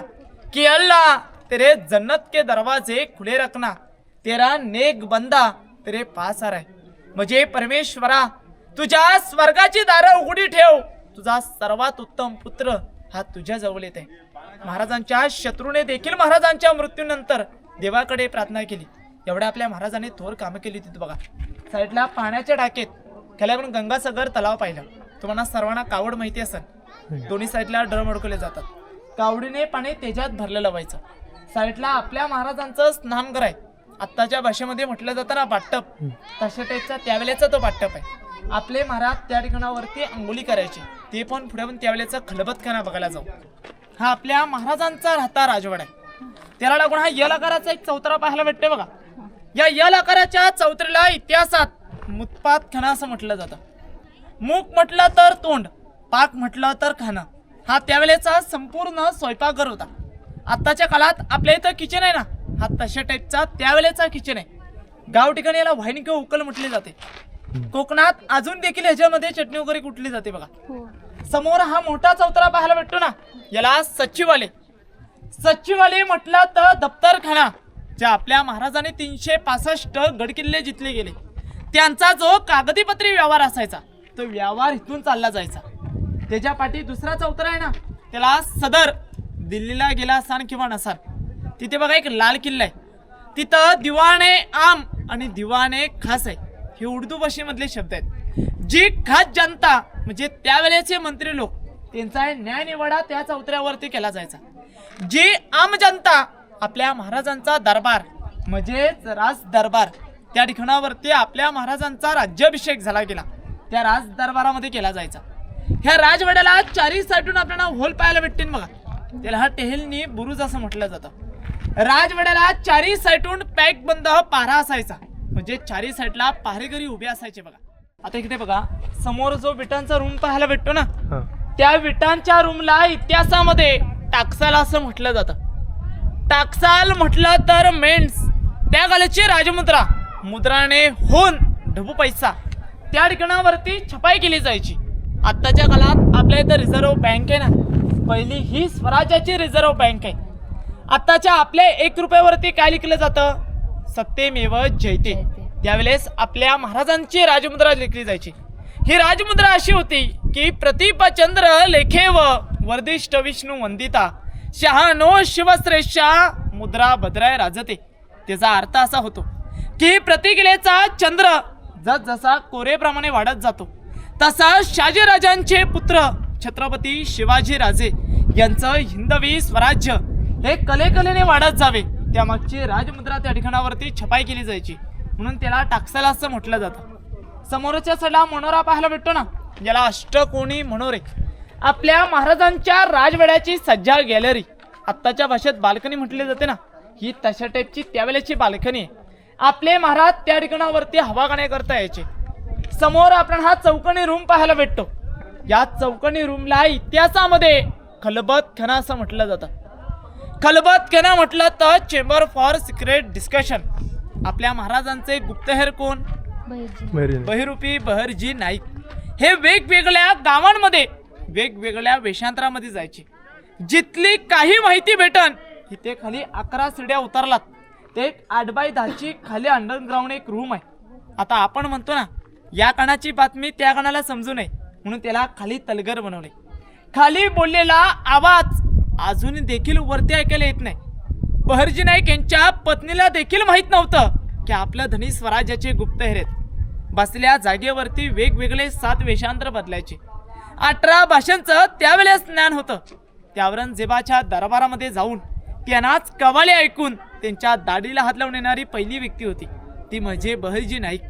की अल्लाह तेरे जन्नत के दरवाजे खुले रखना, तेरा नेक बंदा तेरे पास आ रहा है. म्हणजे परमेश्वरा तुझ्या स्वर्गाची दारं उघडी ठेव, तुझा सर्वात उत्तम पुत्र हा तुझ्या जवळ येत आहे. महाराजांच्या शत्रूने देखील महाराजांच्या मृत्यूनंतर देवाकडे प्रार्थना केली. एवढ्या आपल्या महाराजांनी थोर कामं केली तिथे बघा. साईडला पाण्याच्या टाकेत खेळाकडून गंगासागर तलाव पाहिला. तुम्हाला सर्वांना कावड माहिती असेल, दोन्ही साईडला ड्रम अडकवले जातात. कावडीने पाणी त्याच्यात भरलेलं व्हायचं. साईडला आपल्या महाराजांचं स्नानघर आहे. आत्ताच्या भाषेमध्ये म्हटलं जातं ना बाटप, तशा टाईपचा त्यावेळेचा तो बाटप आहे. आपले महाराज त्या ठिकाणावरती अंघोळी करायचे. ते पण पुढे पण त्यावेळेचा खलबतखाना बघायला जाऊ. हा आपल्या महाराजांचा राहता राजवाडा आहे. त्याला लागून हा यल आकाराचा एक चौतरा पाहायला भेटते बघा. या यल आकाराच्या चौतरीला इतिहासात मुतपात खाना असं म्हटलं जातं. मूक म्हटलं तर तोंड, पाक म्हटलं तर खाणं. हा त्यावेळेचा संपूर्ण स्वयंपाकघर होता. आत्ताच्या काळात आपल्या इथं किचन आहे ना, हा तशा टाईपचा त्यावेळेचा किचन आहे. गाव ठिकाणी याला वाहिनी किंवा उकल म्हटले जाते. कोकणात अजून देखील ह्याच्यामध्ये चटणी वगैरे कुटली जाते बघा. समोर हा मोठा चौतरा पाहायला भेटतो ना, याला सचिवालय म्हटलं तर दप्तरखाना. जे आपल्या महाराजांनी 365 गडकिल्ले जिंकले गेले, त्यांचा जो कागदीपत्री व्यवहार असायचा तो व्यवहार इथून चालला जायचा. त्याच्या पाठी दुसरा चौतरा आहे ना, त्याला सदर. दिल्लीला गेला असाल किंवा नसाल, तिथे बघा एक लाल किल्ला आहे. तिथं दिवाणे आम आणि दिवाणे खास आहे. हे उर्दू भाषेमधले शब्द आहेत. जी खास जनता म्हणजे त्यावेळेचे मंत्री लोक, त्यांचा न्याय निवाडा त्या चौतऱ्यावरती केला जायचा. जी आम जनता, आपल्या महाराजांचा दरबार म्हणजेच राज दरबार, त्या ठिकाणावरती आपल्या महाराजांचा राज्याभिषेक झाला गेला, त्या राज दरबारामध्ये केला जायचा. ह्या राजवाड्याला चारी साईडून आपल्याला होल पाहायला भेटतील बघा. त्याला हा टेहलनी बुरुज असं म्हटलं जातं. राजवाड्याला चारी साईडून पॅक बंद पारा असायचा, म्हणजे चारी साईडला पहारेकरी उभे असायचे बघा. आता इकडे बघा, समोर जो विटांचा रूम पाहायला भेटतो ना, त्या विटांच्या रूमला इतिहासामध्ये टाकसाल असं म्हटलं जातं. टाकसाल म्हटलं तर मेंढस, त्या काळची राजमुद्रा, मुद्राने होऊन ढबू पैसा त्या ठिकाणावरती छपाई केली जायची. आत्ताच्या काळात आपल्या इथं रिझर्व्ह बँक आहे ना, पहिली ही स्वराज्याची रिझर्व्ह बँक आहे. आत्ताच्या आपल्या 1 रुपयावरती काय लिहिलं जातं, सत्यमेव जयते. त्यावेळेस आपल्या महाराजांची राजमुद्रा लिखली जायची. ही राजमुद्रा अशी होती की प्रतीप चंद्र लेखेव वर्धिष्ठ विष्णू वंदिता शहानो शिवश्रेष्ठा मुद्रा भद्राय राजते. त्याचा अर्थ असा होतो की प्रतिकिलेचा चंद्र जसा कोरेप्रमाणे वाढत जातो, तसा शहाजीराजांचे पुत्र छत्रपती शिवाजी राजे यांचं हिंदवी स्वराज्य हे कलेकलेने वाढत जावे, त्यामागची राजमुद्रा त्या ठिकाणावरती छपाई केली जायची. म्हणून त्याला टाकसाल असं म्हटलं जातं. समोरच्या साईडला मनोरा पाहायला भेटतो ना, याला अष्टकोनी मनोरे. आपल्या महाराजांच्या राजवाड्याची सज्जा गॅलरी, आत्ताच्या भाषेत बाल्कनी म्हटली जाते ना, ही तशा टाईपची त्यावेळेची बाल्कनी आहे. आपले महाराज त्या ठिकाणावरती हवा करता यायचे. समोर आपण हा चौकणी रूम पाहायला भेटतो. या चौकणी रूमला इतिहासामध्ये खलबतखाना असं म्हटलं जातं. खलबतखाना म्हटलं तर चेंबर फॉर सिक्रेट डिस्कशन. आपल्या महाराजांचे गुप्तहेर कोण, बहिरूपी बहरजी नाईक. हे वेगवेगळ्या गावांमध्ये वेगवेगळ्या वेषांतरामध्ये जायचे. जिथली काही माहिती भेटन तिथे खाली 11 शिड्या उतरलात. ते 8x10 खाली अंडरग्राऊंड एक रूम आहे. आता आपण म्हणतो ना, या कानाची बातमी त्या कानाला समजू नये म्हणून त्याला खाली तलगर बनवले. खाली बोललेला आवाज अजून देखील वरती ऐकायला येत नाही. बहरजी नाईक यांच्या पत्नीला देखील माहित नव्हतं की आपलं धनी स्वराज्याचे गुप्तहेर आहेत. बसल्या जागेवरती वेगवेगळे 7 वेषांतर बदलायचे. 18 भाषांचं त्यावेळेस ज्ञान होतं. त्या औरंगजेबाच्या दरबारामध्ये जाऊन त्यांनाच कवाले ऐकून त्यांच्या दाढीला हात लावून येणारी पहिली व्यक्ती होती ती म्हणजे बहरजी नाईक.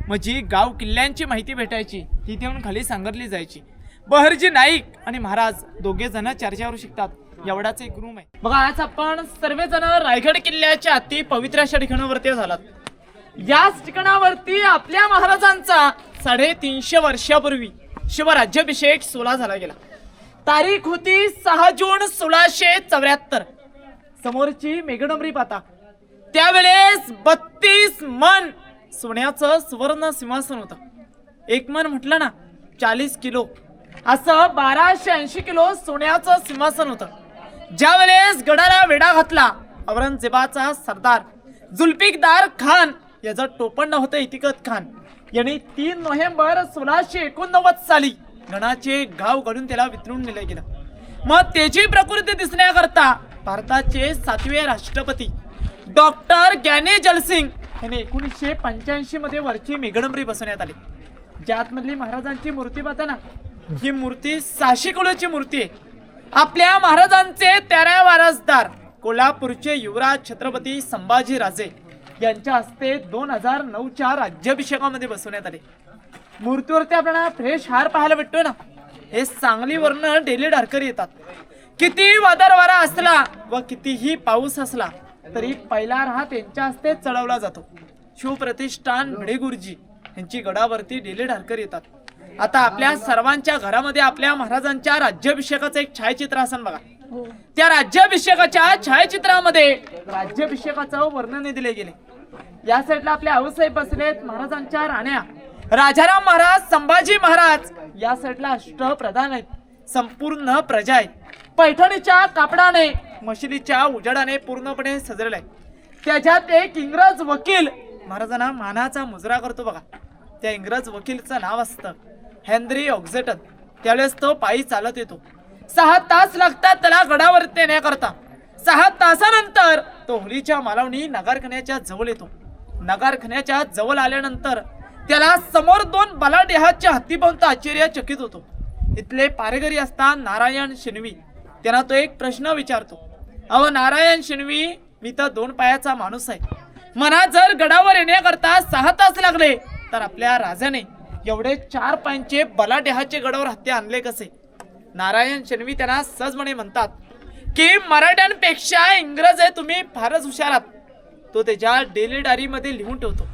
म्हणजे गाव किल्ल्यांची माहिती भेटायची, तिथे येऊन खाली सांगितली जायची. बहरजी नाईक आणि महाराज दोघे जण चर्चावर शिकतात, एवढाच एक रूम आहे बघा. आज आपण सर्वजण रायगड किल्ल्याच्या अति पवित्र अशा ठिकाणावरती झालात. याच ठिकाणावरती आपल्या महाराजांचा 350 वर्षापूर्वी शिवराज्याभिषेक 16 झाला गेला. तारीख होती 6 जून 1674. समोरची मेघडंबरी पाता. त्यावेळेस 32 मन सोन्याचं सुवर्ण सिंहासन होतं. एक मन म्हटलं ना 40 किलो, असं 1280 किलो सोन्याचं सिंहासन होतं. ज्या वेळेस गडाला वेढा घातला औरंगजेबाचा सरदार जुल्फिकार खान, याचं टोपण होतं इतिकत खान यांनी 3 नोव्हेंबर 1689 साली गणाचे गाव घडून त्याला वितरून नेलं गेलं. मग त्याची प्रकृती दिसण्याकरता भारताचे 7वे राष्ट्रपती डॉक्टर ज्ञानी जलसिंग यांनी 1985 मध्ये वरची मेघडंबरी बसवण्यात आली. ज्यात मधली महाराजांची मूर्ती पाहता ना, ही मूर्ती 600 किलोची मूर्ती आहे. आपल्या महाराजांचे 13 वारसदार कोल्हापूरचे युवराज छत्रपती संभाजीराजे यांच्या हस्ते 2009च्या राज्याभिषेकामध्ये बसवण्यात आले. मूर्तीवरती आपल्याला फ्रेश हार पाहायला भेटतोय ना, हे सांगलीवरनं डेली डारकरी येतात. किती वादळ वारा असला व कितीही पाऊस असला तरी पहिला हार त्यांच्या हस्ते चढवला जातो. शिवप्रतिष्ठान भिडे गुरुजी यांची गडावरती डेली डारकरी येतात. आता आपल्या सर्वांच्या घरामध्ये आपल्या महाराजांच्या राज्याभिषेकाचं एक छायाचित्र असेल बघा. त्या राज्याभिषेकाच्या छायाचित्रामध्ये राज्याभिषेकाचं वर्णन दिले गेले. या साईडला आपले आऊसाहेब बसलेत, महाराजांच्या राण्या राजाराम महाराज, संभाजी महाराज. या साईडला अष्टप्रधान आहेत, संपूर्ण प्रजा आहे. पैठणीच्या कापडाने मशिदीच्या उजेडाने पूर्णपणे सजलेला आहे. त्याच्यात एक इंग्रज वकील महाराजांना मानाचा मुजरा करतो बघा. त्या इंग्रज वकीलचं नाव असतं हेनरी ऑक्झेटन. त्यावेळेस तो पायी चालत येतो. 6 तास लागतात त्याला गडावरती येण्याकरता. 6 तासानंतर तो होलीच्या मालवणी नगारखान्याच्या जवळ येतो. नगारखान्याच्या जवळ आल्यानंतर त्याला समोर 2 बलाढ्याचे हत्ती पाहून आश्चर्यचकित होतो. इथले पारेगरी असतात नारायण शिणवी. त्यांना तो एक प्रश्न विचारतो, अहो नारायण शिणवी, मी तर 2 पायाचा माणूस आहे. मला जर गडावर येण्याकरता 6 तास लागले तर आपल्या राजाने एवढे 4 पायांचे बलाढ्याचे गडावर हत्ती आणले कसे? नारायण शिणवी त्यांना सहजपणे म्हणतात की मराठ्यांपेक्षा इंग्रज आहे तुम्ही फारच हुशार आहात. तो त्याच्या डेली डायरीमध्ये लिहून ठेवतो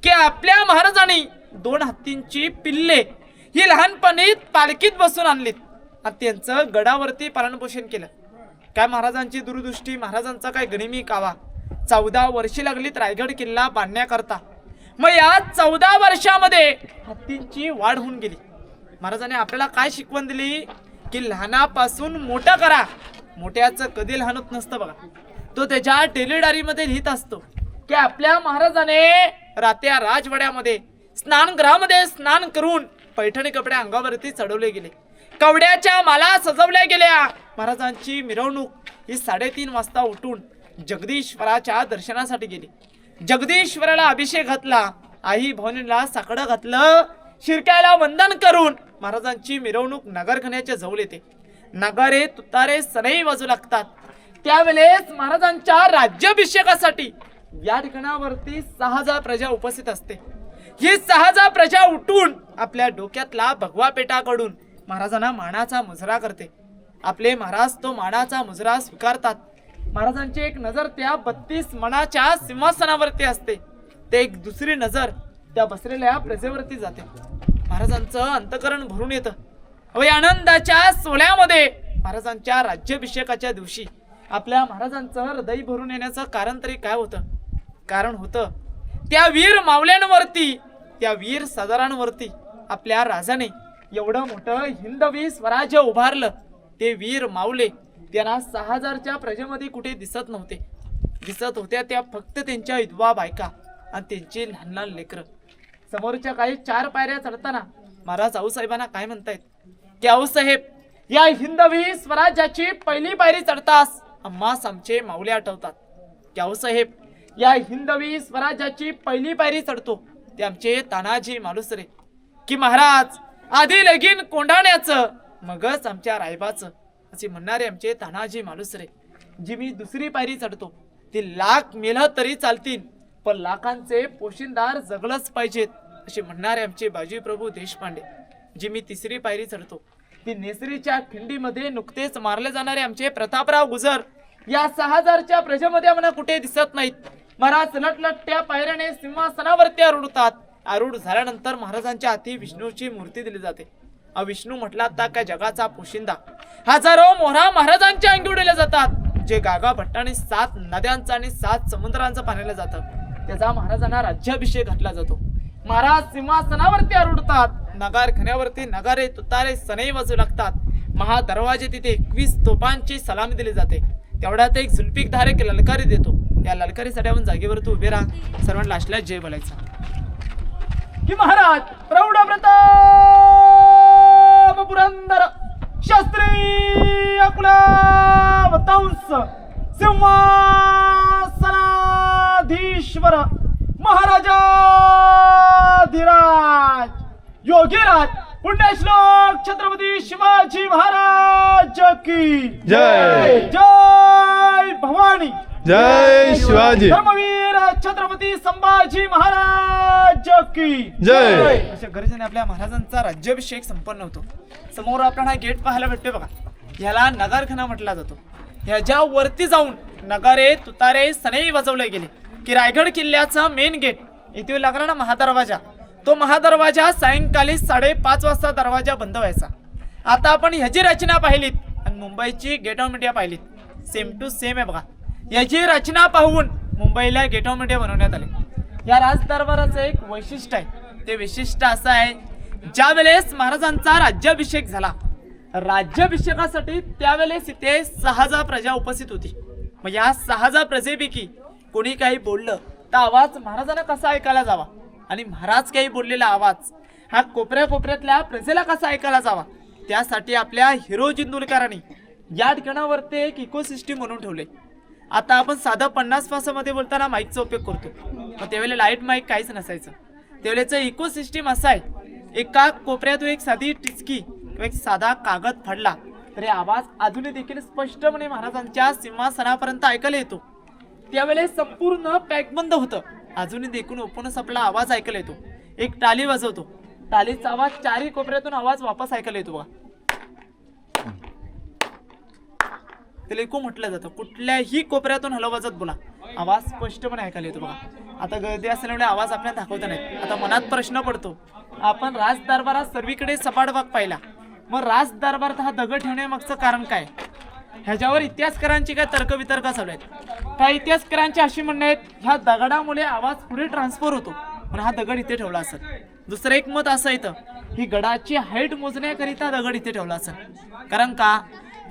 की आपल्या महाराजांनी 2 हत्तींची पिल्ले ही लहानपणी पालखीत बसून आणलीत आणि त्यांचं गडावरती पालनपोषण केलं. काय महाराजांची दूरदृष्टी, महाराजांचा काय गनिमी कावा. 14 वर्षे लागलीत रायगड किल्ला बांधण्याकरता. मग या 14 वर्षामध्ये हत्तींची वाढ होऊन गेली. महाराजांनी आपल्याला काय शिकवण दिली की लहानापासून मोठं करा. मोठ्याचं कधी लहान होत नसतं बघा. तो त्याच्या डेली डायरीमध्ये लिहित असतो की आपल्या महाराजाने रात्या राजवाड्यामध्ये स्नानगृहामध्ये स्नान करून पैठणी कपडे अंगावरती चढवले गेले. कवड्याच्या माला सजवल्या गेल्या. महाराजांची मिरवणूक ही 3:30 वाजता उठून जगदीश्वराच्या दर्शनासाठी गेली. जगदीश्वराला अभिषेक घातला. आई भवानीला साकडं घातलं. शिरक्याला वंदन करून महाराजांची मिरवणूक नगरखान्याच्या जवळ येते. नगारे तुतारे सनई वाजू लागतात. त्यावेळेस महाराजांच्या राज्याभिषेकासाठी या ठिकाणावरती 6000 प्रजा उपस्थित असते. ही 6000 प्रजा उठून आपल्या डोक्यातला भगवा पेटाकडून महाराजांना मानाचा मुजरा करते. आपले महाराज तो मानाचा मुजरा स्वीकारतात. महाराजांची एक नजर त्या 32 मनाच्या सिंहासनावरती असते. ते एक दुसरी नजर त्या बसलेल्या प्रजेवरती जाते. महाराजांचं अंतकरण भरून येतं. या आनंदाच्या सोहळ्यामध्ये महाराजांच्या राज्याभिषेकाच्या दिवशी आपल्या महाराजांचं हृदय भरून येण्याचं कारण तरी काय होतं? कारण होतं त्या वीर मावल्यांवरती, त्या वीर सरदारांवरती आपल्या राजाने एवढं मोठं हिंदवी स्वराज्य उभारलं. ते वीर मावले त्यांना 6000च्या प्रजेमध्ये कुठे दिसत नव्हते. दिसत होत्या त्या फक्त त्यांच्या विधवा बायका आणि त्यांची लहान लहान लेकरं. समोरच्या काही 4 पायऱ्या चढताना महाराज आऊसाहेबांना काय म्हणतायत की आऊसाहेब, या हिंदवी स्वराज्याची पहिली पायरी चढतास आम्हास आमचे माऊले आठवतात. की आऊसाहेब, या हिंदवी स्वराज्याची पहिली पायरी चढतो ते आमचे तानाजी मालुसरे. की महाराज, आधी लगीन कोंढाण्याचं मगच आमच्या रायबाचं असे म्हणणारे आमचे तानाजी मालुसरे. जी मी दुसरी पायरी चढतो ती लाख मेलं तरी चालतील पण लाखांचे पोशिंदार जगलंच पाहिजेत असे म्हणणारे आमचे बाजीप्रभू देशपांडे. जी मी तिसरी पायरी चढतो ती नेसरीच्या खिंडीमध्ये नुकतेच मारले जाणारे आमचे प्रतापराव गुजर या 6000च्या प्रजेमध्ये आम्हाला कुठे दिसत नाहीत. महाराज लटलटत्या पायऱ्याने सिंहासनावरती आरूढतात. आरूढ झाल्यानंतर महाराजांच्या हाती विष्णूची मूर्ती दिली जाते. विष्णू म्हटला आता काय जगाचा पोशिंदा. हजारो मोहरा महाराजांच्या अंगी उडवल्या जातात. जे गागा भट्टाने 7 नद्यांचा आणि 7 समुद्रांचं पाण्याला जातं, त्याचा महाराजांना राज्याभिषेक घातला जातो. महाराज सिंहासनावरती आरूढतात, नगारखान्यावरती नगारे तुतारे सनई वाजू लागतात. महादरवाजे तिथे 21 तोफांची सलामी दिली जाते. तेवढ्यात एक जुल्फिकार एक ललकारी देतो. या ललकारीसाठी आपण जागेवर तू उभे राहा, सर्वांना लास्टला जय बोलायचा. की महाराज प्रौढ प्रताप पुरंदर शास्त्री अकुलावतांस सिंहासनाधीश्वर महाराजाधिराज योगीराज पुण्यश्लोक छत्रपती शिवाजी महाराज की जय. जय भवानी जय शिवाजी. धर्मवीर छत्रपती संभाजी महाराज की जय. अशा गरजेने आपल्या महाराजांचा राज्याभिषेक संपन्न होतो. समोर आपल्याला गेट पाहायला भेटते बघा. याला नगारखाना म्हटला जातो. ह्याच्या वरती जाऊन नगारे तुतारे सनई वाजवले गेले की रायगड किल्ल्याचा मेन गेट इथे लागला ना महादरवाजा. तो महादरवाजा सायंकाळी 5:30 वाजता दरवाजा बंद व्हायचा. आता आपण ह्याची रचना पाहिलीत आणि मुंबईची गेट ऑफ इंडिया पाहिलीत, सेम टू सेम आहे बघा. याची रचना पाहून मुंबईला गेट ऑफ इंडिया बनवण्यात आले. या राजदरबाराचं एक वैशिष्ट्य आहे. ते वैशिष्ट्य असं आहे, ज्या वेळेस महाराजांचा राज्याभिषेक झाला, राज्याभिषेकासाठी त्यावेळेस इथे 6,000 प्रजा उपस्थित होती. मग या 6,000 प्रजेपैकी कोणी काही बोललं तर आवाज महाराजांना कसा ऐकायला जावा आणि महाराज काही बोललेला आवाज हा कोपऱ्या कोपऱ्यातल्या प्रजेला कसा ऐकायला जावा, त्यासाठी आपल्या हिरो जिंदुलकरांनी या ठिकाणावरती एक इकोसिस्टीम म्हणून ठेवले. आता आपण साधा 50 पासामध्ये बोलताना माईकचा उपयोग करतो, मग त्यावेळेला लाईट माईक काहीच नसायचं. त्यावेळेचं इकोसिस्टीम असं आहे, एका कोपऱ्यातून एक साधी टिचकी किंवा एक साधा कागद फाडला तरी आवाज अजूनही देखील स्पष्टपणे महाराजांच्या सिंहासनापर्यंत ऐकायला येतो. त्यावेळेस संपूर्ण पॅक बंद होतं, अजूनही देखून ओपनच आपला आवाज ऐकायला येतो. एक टाळी वाजवतो, टाळीचा आवाज चारही कोपऱ्यातून आवाज वापस ऐकायला येतो बघा. त्याला इको म्हटलं जातं. कुठल्याही कोपऱ्यातून हलवाजत बोला, आवाज स्पष्टपणे ऐकायला येतो बघा. आता गर्दी असल्यामुळे आवाज आपल्याला दाखवता नाही. आता मनात प्रश्न पडतो, आपण राज दरबारात सर्वीकडे सपाट भाग पाहिला, मग राज दरबारात हा दगड ठेवण्यामागचं कारण काय? ह्याच्यावर इतिहासकारांची काय तर्कवितर्क चालू आहेत. काही इतिहासकारांची अशी म्हणणं आहेत, ह्या दगडामुळे आवाज पुढे ट्रान्सफर होतो पण हा दगड इथे ठेवला असेल. दुसरं एक मत असं येतं, ही गडाची हाईट मोजण्याकरिता दगड इथे ठेवला असेल. कारण का,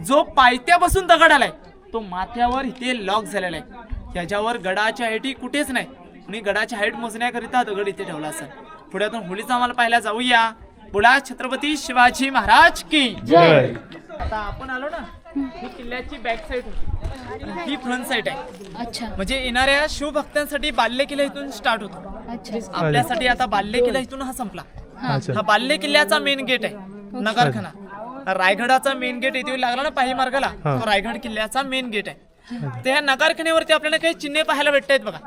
जो पायथ्यापासून दगड आलाय तो माथ्यावर इथे लॉक झालेला आहे. ह्याच्यावर गडाची हाईट कुठेच नाही आणि गडाची हाईट मोजण्याकरिता दगड इथे ठेवला असेल. पुढ्यातून होळीचा आम्हाला पाहायला जाऊया. बोला छत्रपती शिवाजी महाराज की जय. आता आपण आलो ना, ही किल्ल्याची बॅक साईड होती, ही फ्रंट साईड आहे. अच्छा म्हणजे येणाऱ्या शिवभक्तांसाठी बाल्य किल्ला इथून स्टार्ट होतो. अच्छा आपल्यासाठी आता बाल्य किल्ला इथून हा संपला. अच्छा. हा बाल्य किल्ल्याचा मेन गेट आहे नगरखाना. रायगडाचा मेन गेट इथे लागला ना पाही मार्गाला, तो रायगड किल्ल्याचा मेन गेट आहे. त्या नगरखान्यावरती आपल्याला काही चिन्हे पाहायला भेटत आहेत बघा.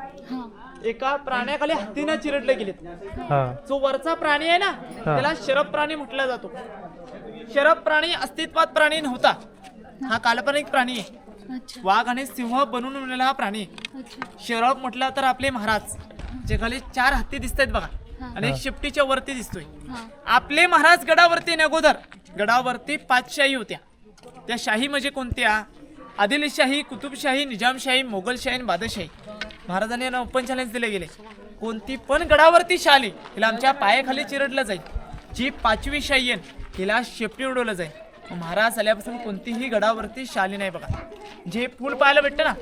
एका प्राण्याखाली हत्तीनं चिरडले गेलेत. जो वरचा प्राणी आहे ना त्याला शरभ प्राणी म्हटला जातो. शरभ प्राणी अस्तित्वात प्राणी नव्हता, हा काल्पनिक प्राणी आहे. अच्छा वाघ आणि सिंह बनून उरलेला हा प्राणी आहे. शरभ म्हटलं तर आपले महाराज, जे खाली 4 हत्ती दिसत आहेत बघा आणि एक शिफ्टीच्या वरती दिसतोय. आपले महाराज गडावरती अगोदर गडावरती 5 शाही होत्या. त्या शाही म्हणजे कोणत्या? आदिलशाही, कुतुबशाही, निजामशाही, मोगलशाही आणि बादशाही. महाराजांनी यांना ओपन चॅलेंज दिले गेले, कोणती पण गडावरती शाली हिला आमच्या पायाखाली चिरडलं जाईल. जी 5वी शाही आहे हिला शेपटी उडवलं जाईल. महाराज आल्यापासून कोणतीही गडावरती शाली नाही बघा. जे फूल पाहायला भेटतं ना,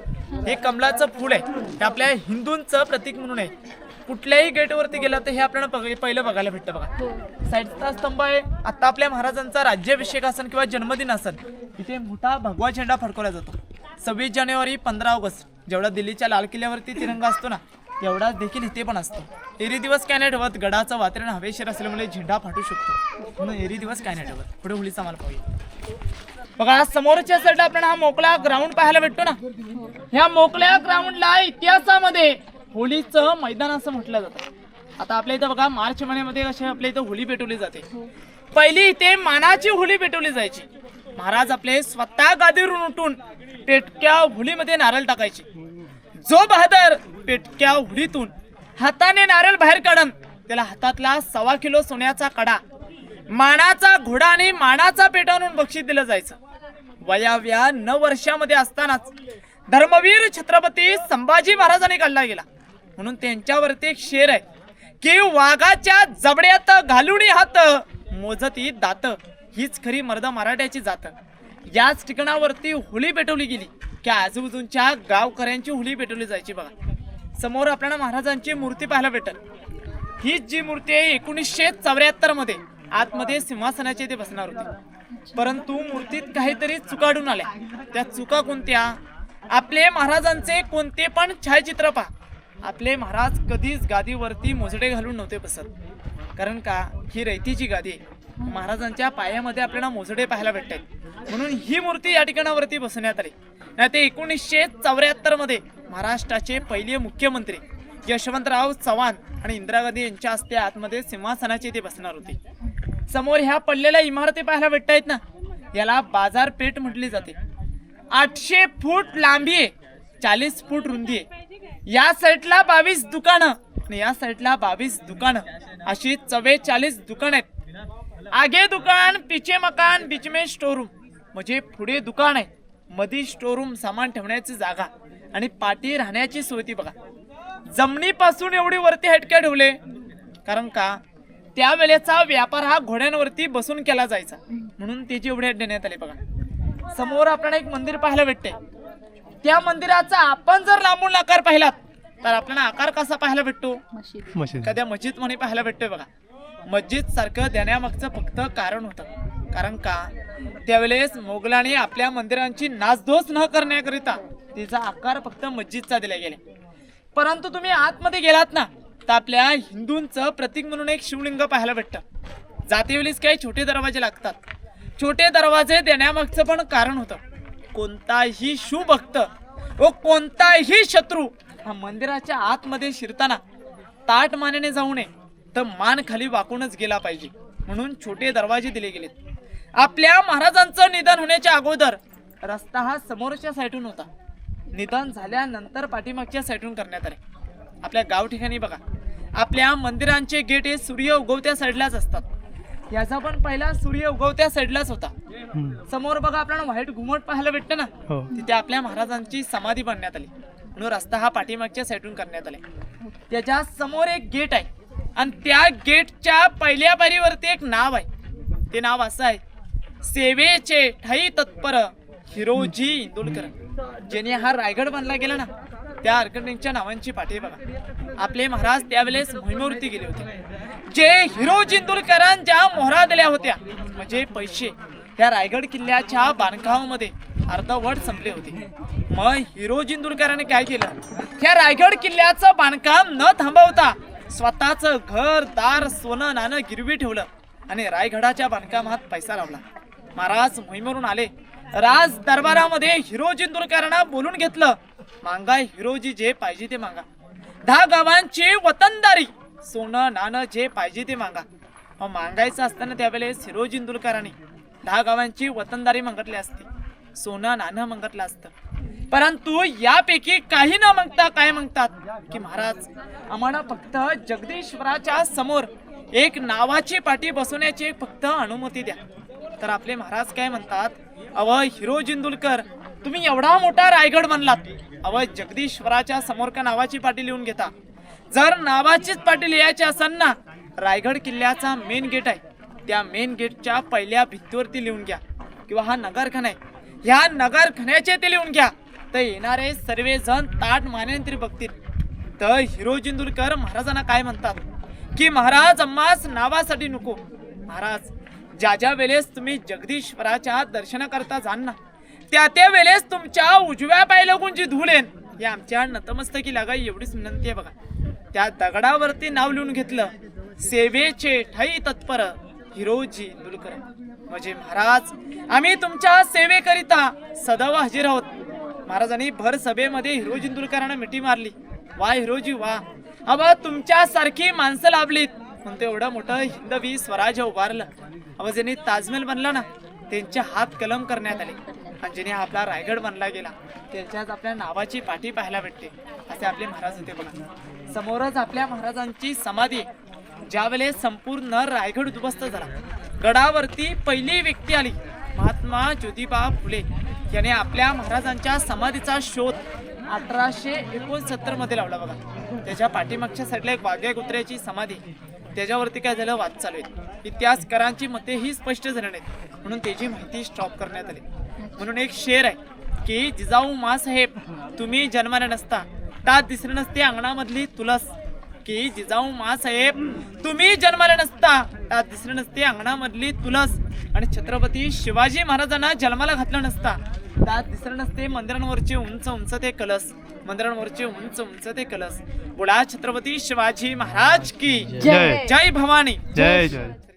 हे कमलाचं फूल आहे. हे आपल्या हिंदूंचं प्रतीक म्हणून आहे. कुठल्याही गेटवरती गेला तर हे आपल्याला पहिलं बघायला भेटतं बघा. साईडचा स्तंभ आहे. आता आपल्या महाराजांचा राज्याभिषेक असेल किंवा जन्मदिन असेल, इथे मोठा भगवा झेंडा फडकवला जातो. 26 जानेवारी, 15 ऑगस्ट जेवढा दिल्लीच्या लाल किल्ल्यावरती तिरंगा असतो ना, तेवढाच देखील इथे पण असतो. एरी दिवस काय नाही ठेवत, गडाचं वातावरण हवेशीर असल्यामुळे झेंडा फाटू शकतो, म्हणून एरी दिवस काय नाही ठेवत. पुढे होळीचा माल पाहूया बघा. समोरच्या साईडला आपल्याला हा मोकळा ग्राउंड पाहायला भेटतो ना. ह्या मोकळ्या ग्राउंडला इतिहासामध्ये होळीचं मैदान असं म्हटलं जातं. आता आपल्या इथं बघा मार्च महिन्यामध्ये अशी आपल्या इथं होळी पेटवली जाते. पहिली इथे मानाची होळी पेटवली जायची. महाराज आपले स्वतः गादीवरून उठून पेटक्या होळीमध्ये नारळ टाकायचे. जो बहादर पेटक्या होळीतून हाताने नारळ बाहेर काढन त्याला हातातला 1.25 किलो सोन्याचा कडा, मानाचा घोडा आणि मानाचा पेट आणून बक्षीस दिलं जायचं. वयाव्या 9 वर्षामध्ये असतानाच धर्मवीर छत्रपती संभाजी महाराजांनी काढला गेला. म्हणून त्यांच्यावरती एक शेर आहे की वाघाच्या जबड्यात घालून हात मोजती दात, हीच खरी मर्द मराठ्याची जात. याच ठिकाणावरती होळी पेटवली गेली की आजूबाजूच्या गावकऱ्यांची होळी पेटवली जायची. बघा समोर आपल्याला महाराजांची मूर्ती पाहायला भेटल. ही जी मूर्ती आहे 1974 मध्ये आतमध्ये सिंहासनाचे ते बसणार होते, परंतु मूर्तीत काहीतरी चुका आढळून आल्या. त्या चुका कोणत्या? आपले महाराजांचे कोणते पण छायाचित्र पहा, आपले महाराज कधीच गादीवरती मोजडे घालून नव्हते बसत. कारण का ही रयतीची गादी आहे, महाराजांच्या पायामध्ये आपल्याला मोजडे पाहायला भेटतात. म्हणून ही मूर्ती या ठिकाणावरती बसवण्यात आली. नाही ते 1974 मध्ये महाराष्ट्राचे पहिले मुख्यमंत्री यशवंतराव चव्हाण आणि इंदिरा गांधी यांच्या हस्ते आतमध्ये सिंहासनाचे ते बसणार होते. समोर ह्या पडलेल्या इमारती पाहायला भेटतायत ना, याला बाजारपेठ म्हटली जाते. 800 फूट लांबी आहे, 40 फूट रुंदी आहे. या साईडला 22 दुकानं आणि या साईडला 22 दुकानं, अशी 44 दुकान आहेत. आगे दुकान, पीछे मकान, बीच में स्टोरूम. म्हणजे पुढे दुकान आहे, मध्ये स्टोरूम, सामान ठेवण्याची जागा आणि पाठी राहण्याची सोय. ती बघा जमिनीपासून एवढी वरती हटके ठेवले, कारण का त्यावेळेचा व्यापार हा घोड्यांवरती बसून केला जायचा, म्हणून त्याची एवढी हट देण्यात आली. बघा समोर आपल्याला एक मंदिर पाहायला भेटते. त्या मंदिराचा आपण जर लांबून आकार पाहिलात तर आपल्याला आकार कसा पाहायला भेटतो? कद्या मस्जिद म्हणे पाहायला भेटतोय. बघा मस्जिद सारखं देण्यामागचं फक्त कारण होतं, कारण का त्यावेळेस मोगलांनी आपल्या मंदिरांची नासधूस न करण्याकरिता तिचा आकार फक्त मस्जिदचा दिला गेला. परंतु तुम्ही आतमध्ये गेलात ना तर आपल्या हिंदूंचं प्रतीक म्हणून एक शिवलिंग पाहायला भेटतं. जातेवेळेस काही छोटे दरवाजे लागतात. छोटे दरवाजे देण्यामागचं पण कारण होतं. कोणताही शिवभक्त व कोणताही शत्रू हा मंदिराच्या आतमध्ये शिरताना ताट मानेने जाऊ नये, तर मान खाली वाकूनच गेला पाहिजे, म्हणून छोटे दरवाजे दिले गेलेत. आपल्या महाराजांचं निधन होण्याच्या अगोदर रस्ता हा समोरच्या साईडून होता, निधन झाल्यानंतर पाठीमागच्या साईडून करण्यात आले. आपल्या गाव ठिकाणी बघा आपल्या मंदिरांचे गेट हे सूर्य उगवत्या साईडलाच असतात. याचा पण पहिला सूर्य उगवत्या साईडलाच होता. समोर बघा आपल्याला व्हाईट घुमट पाहायला भेटतं ना, तिथे आपल्या महाराजांची समाधी बांधण्यात आली, म्हणून रस्ता हा पाठीमागच्या साईडून करण्यात आला. त्याच्या समोर एक गेट आहे आणि त्या गेटच्या पहिल्या पायरीवरती एक नाव आहे. ते नाव असं आहे, सेवेचे ठाई तत्पर हिरोजी इंदुलकर. ज्याने हा रायगड बांधला गेला ना, त्या आर्किटेक्टच्या नावांची पाठी बघा. आपले महाराज त्यावेळेस मोहिमेवरती गेले होते. जे हिरोजी इंदुलकरांनी ज्या मोहरा दिल्या होत्या म्हणजे पैसे, त्या रायगड किल्ल्याच्या बांधकामामध्ये अर्धवट संपले होते. मग हिरोजी इंदुलकरांनी काय केलं, त्या रायगड किल्ल्याचं बांधकाम न थांबवता स्वतःचं घर दार सोनं नाणं गिरवी ठेवलं आणि रायगडाच्या बांधकामात पैसा लावला. महाराज मोहिमेवरून आले, राज दरबारामध्ये हिरोजी इंदुलकरांना बोलून घेतलं, मांगा हिरोजी जे पाहिजे ते मागा, 10 गावांची वतनदारी, सोनं नाणं जे पाहिजे ते मागा. मग मागायचं असताना त्यावेळेस हिरोजी इंदुलकरांनी 10 गावांची वतनदारी मागितली असती, सोनं नाणं मागितलं असतं. परंतु यापैकी काही न मागता काय म्हणतात की महाराज आम्हाला फक्त जगदीश्वराच्या समोर एक नावाची पाठी बसवण्याची फक्त अनुमती द्या. तर आपले महाराज काय म्हणतात, अव हिरोजी इंदुलकर तुम्ही एवढा मोठा रायगड बांधलात, अव जगदीश्वराच्या समोर का नावाची पाटी लिहून घेता? जर नावाचीच पाटी लिहायची असेल ना, रायगड किल्ल्याचा मेन गेट आहे, त्या मेन गेटच्या पहिल्या भिंतीवरती लिहून घ्या, किंवा हा नगरखाना आहे, ह्या नगरखान्याचे ते लिहून घ्या, तर येणारे सर्वजण ताट मानेने तरी बघतील. तर हिरोजी इंदुलकर महाराजांना काय म्हणतात की महाराज आम्हास नावासाठी नको, महाराज ज्या ज्या वेळेस तुम्ही जगदीश्वराच्या दर्शन करता जाल ना, त्या त्या वेळेस तुमच्या उजव्या पाय लागून जी धूळ येईल हे आमच्या नतमस्तकी लागा एवढीच विनंती आहे. बघा त्या दगडावरती नाव लिहून घेतलं, सेवेचे ठाई तत्पर हिरोजी इंदुलकर. म्हणजे महाराज आम्ही तुमच्या सेवेकरिता सदैव हजर आहोत. महाराजांनी भर सभेमध्ये हिरोजी इंदुलकरांना मिठी मारली, वा हिरोजी वा, अबा तुमच्यासारखी माणसं लाभलीत म्हणून ते एवढं मोठं हिंदवी स्वराज्य उभारलं. अबा ज्यांनी ताजमहल बनला ना, त्यांचे हात कलम करण्यात आले, आणि ज्याने आपला रायगड बनला गेला त्यांच्याच आपल्या नावाची पाठी पाहायला भेटते. असे आपले महाराज होते. बघा समोरच आपल्या महाराजांची समाधी. ज्यावेळेस संपूर्ण रायगड उद्ध्वस्त झाला, गडावरती पहिली व्यक्ती आली महात्मा ज्योतिबा फुले. याने आपल्या महाराजांच्या समाधीचा शोध 1869 मध्ये लावला बघा. त्याच्या पाठीमागच्या साईडला एक वाघ्या कुत्र्याची समाधी, त्याच्यावरती काय झालं, वाद चालू आहेत. इतिहासकारांची मते ही स्पष्ट झाली नाहीत म्हणून त्याची माहिती स्टॉप करण्यात आली. म्हणून एक शेर आहे की जिजाऊ मासाहेब तुम्ही जन्माला नसता तात दिसणं नसते अंगणामधली तुलस. की जिजाऊ मासाहेब तुम्ही जन्माला नसता तात दिसणं नसते अंगणामधली तुलस. आणि छत्रपती शिवाजी महाराजांना जन्माला घातलं नसता त्यात दिसणं नसते मंदिरांवरचे उंच उंच ते कलस. मंदिरांवरचे उंच उंच ते कलस. बोला छत्रपती शिवाजी महाराज की जय. जय भवानी. जय जय.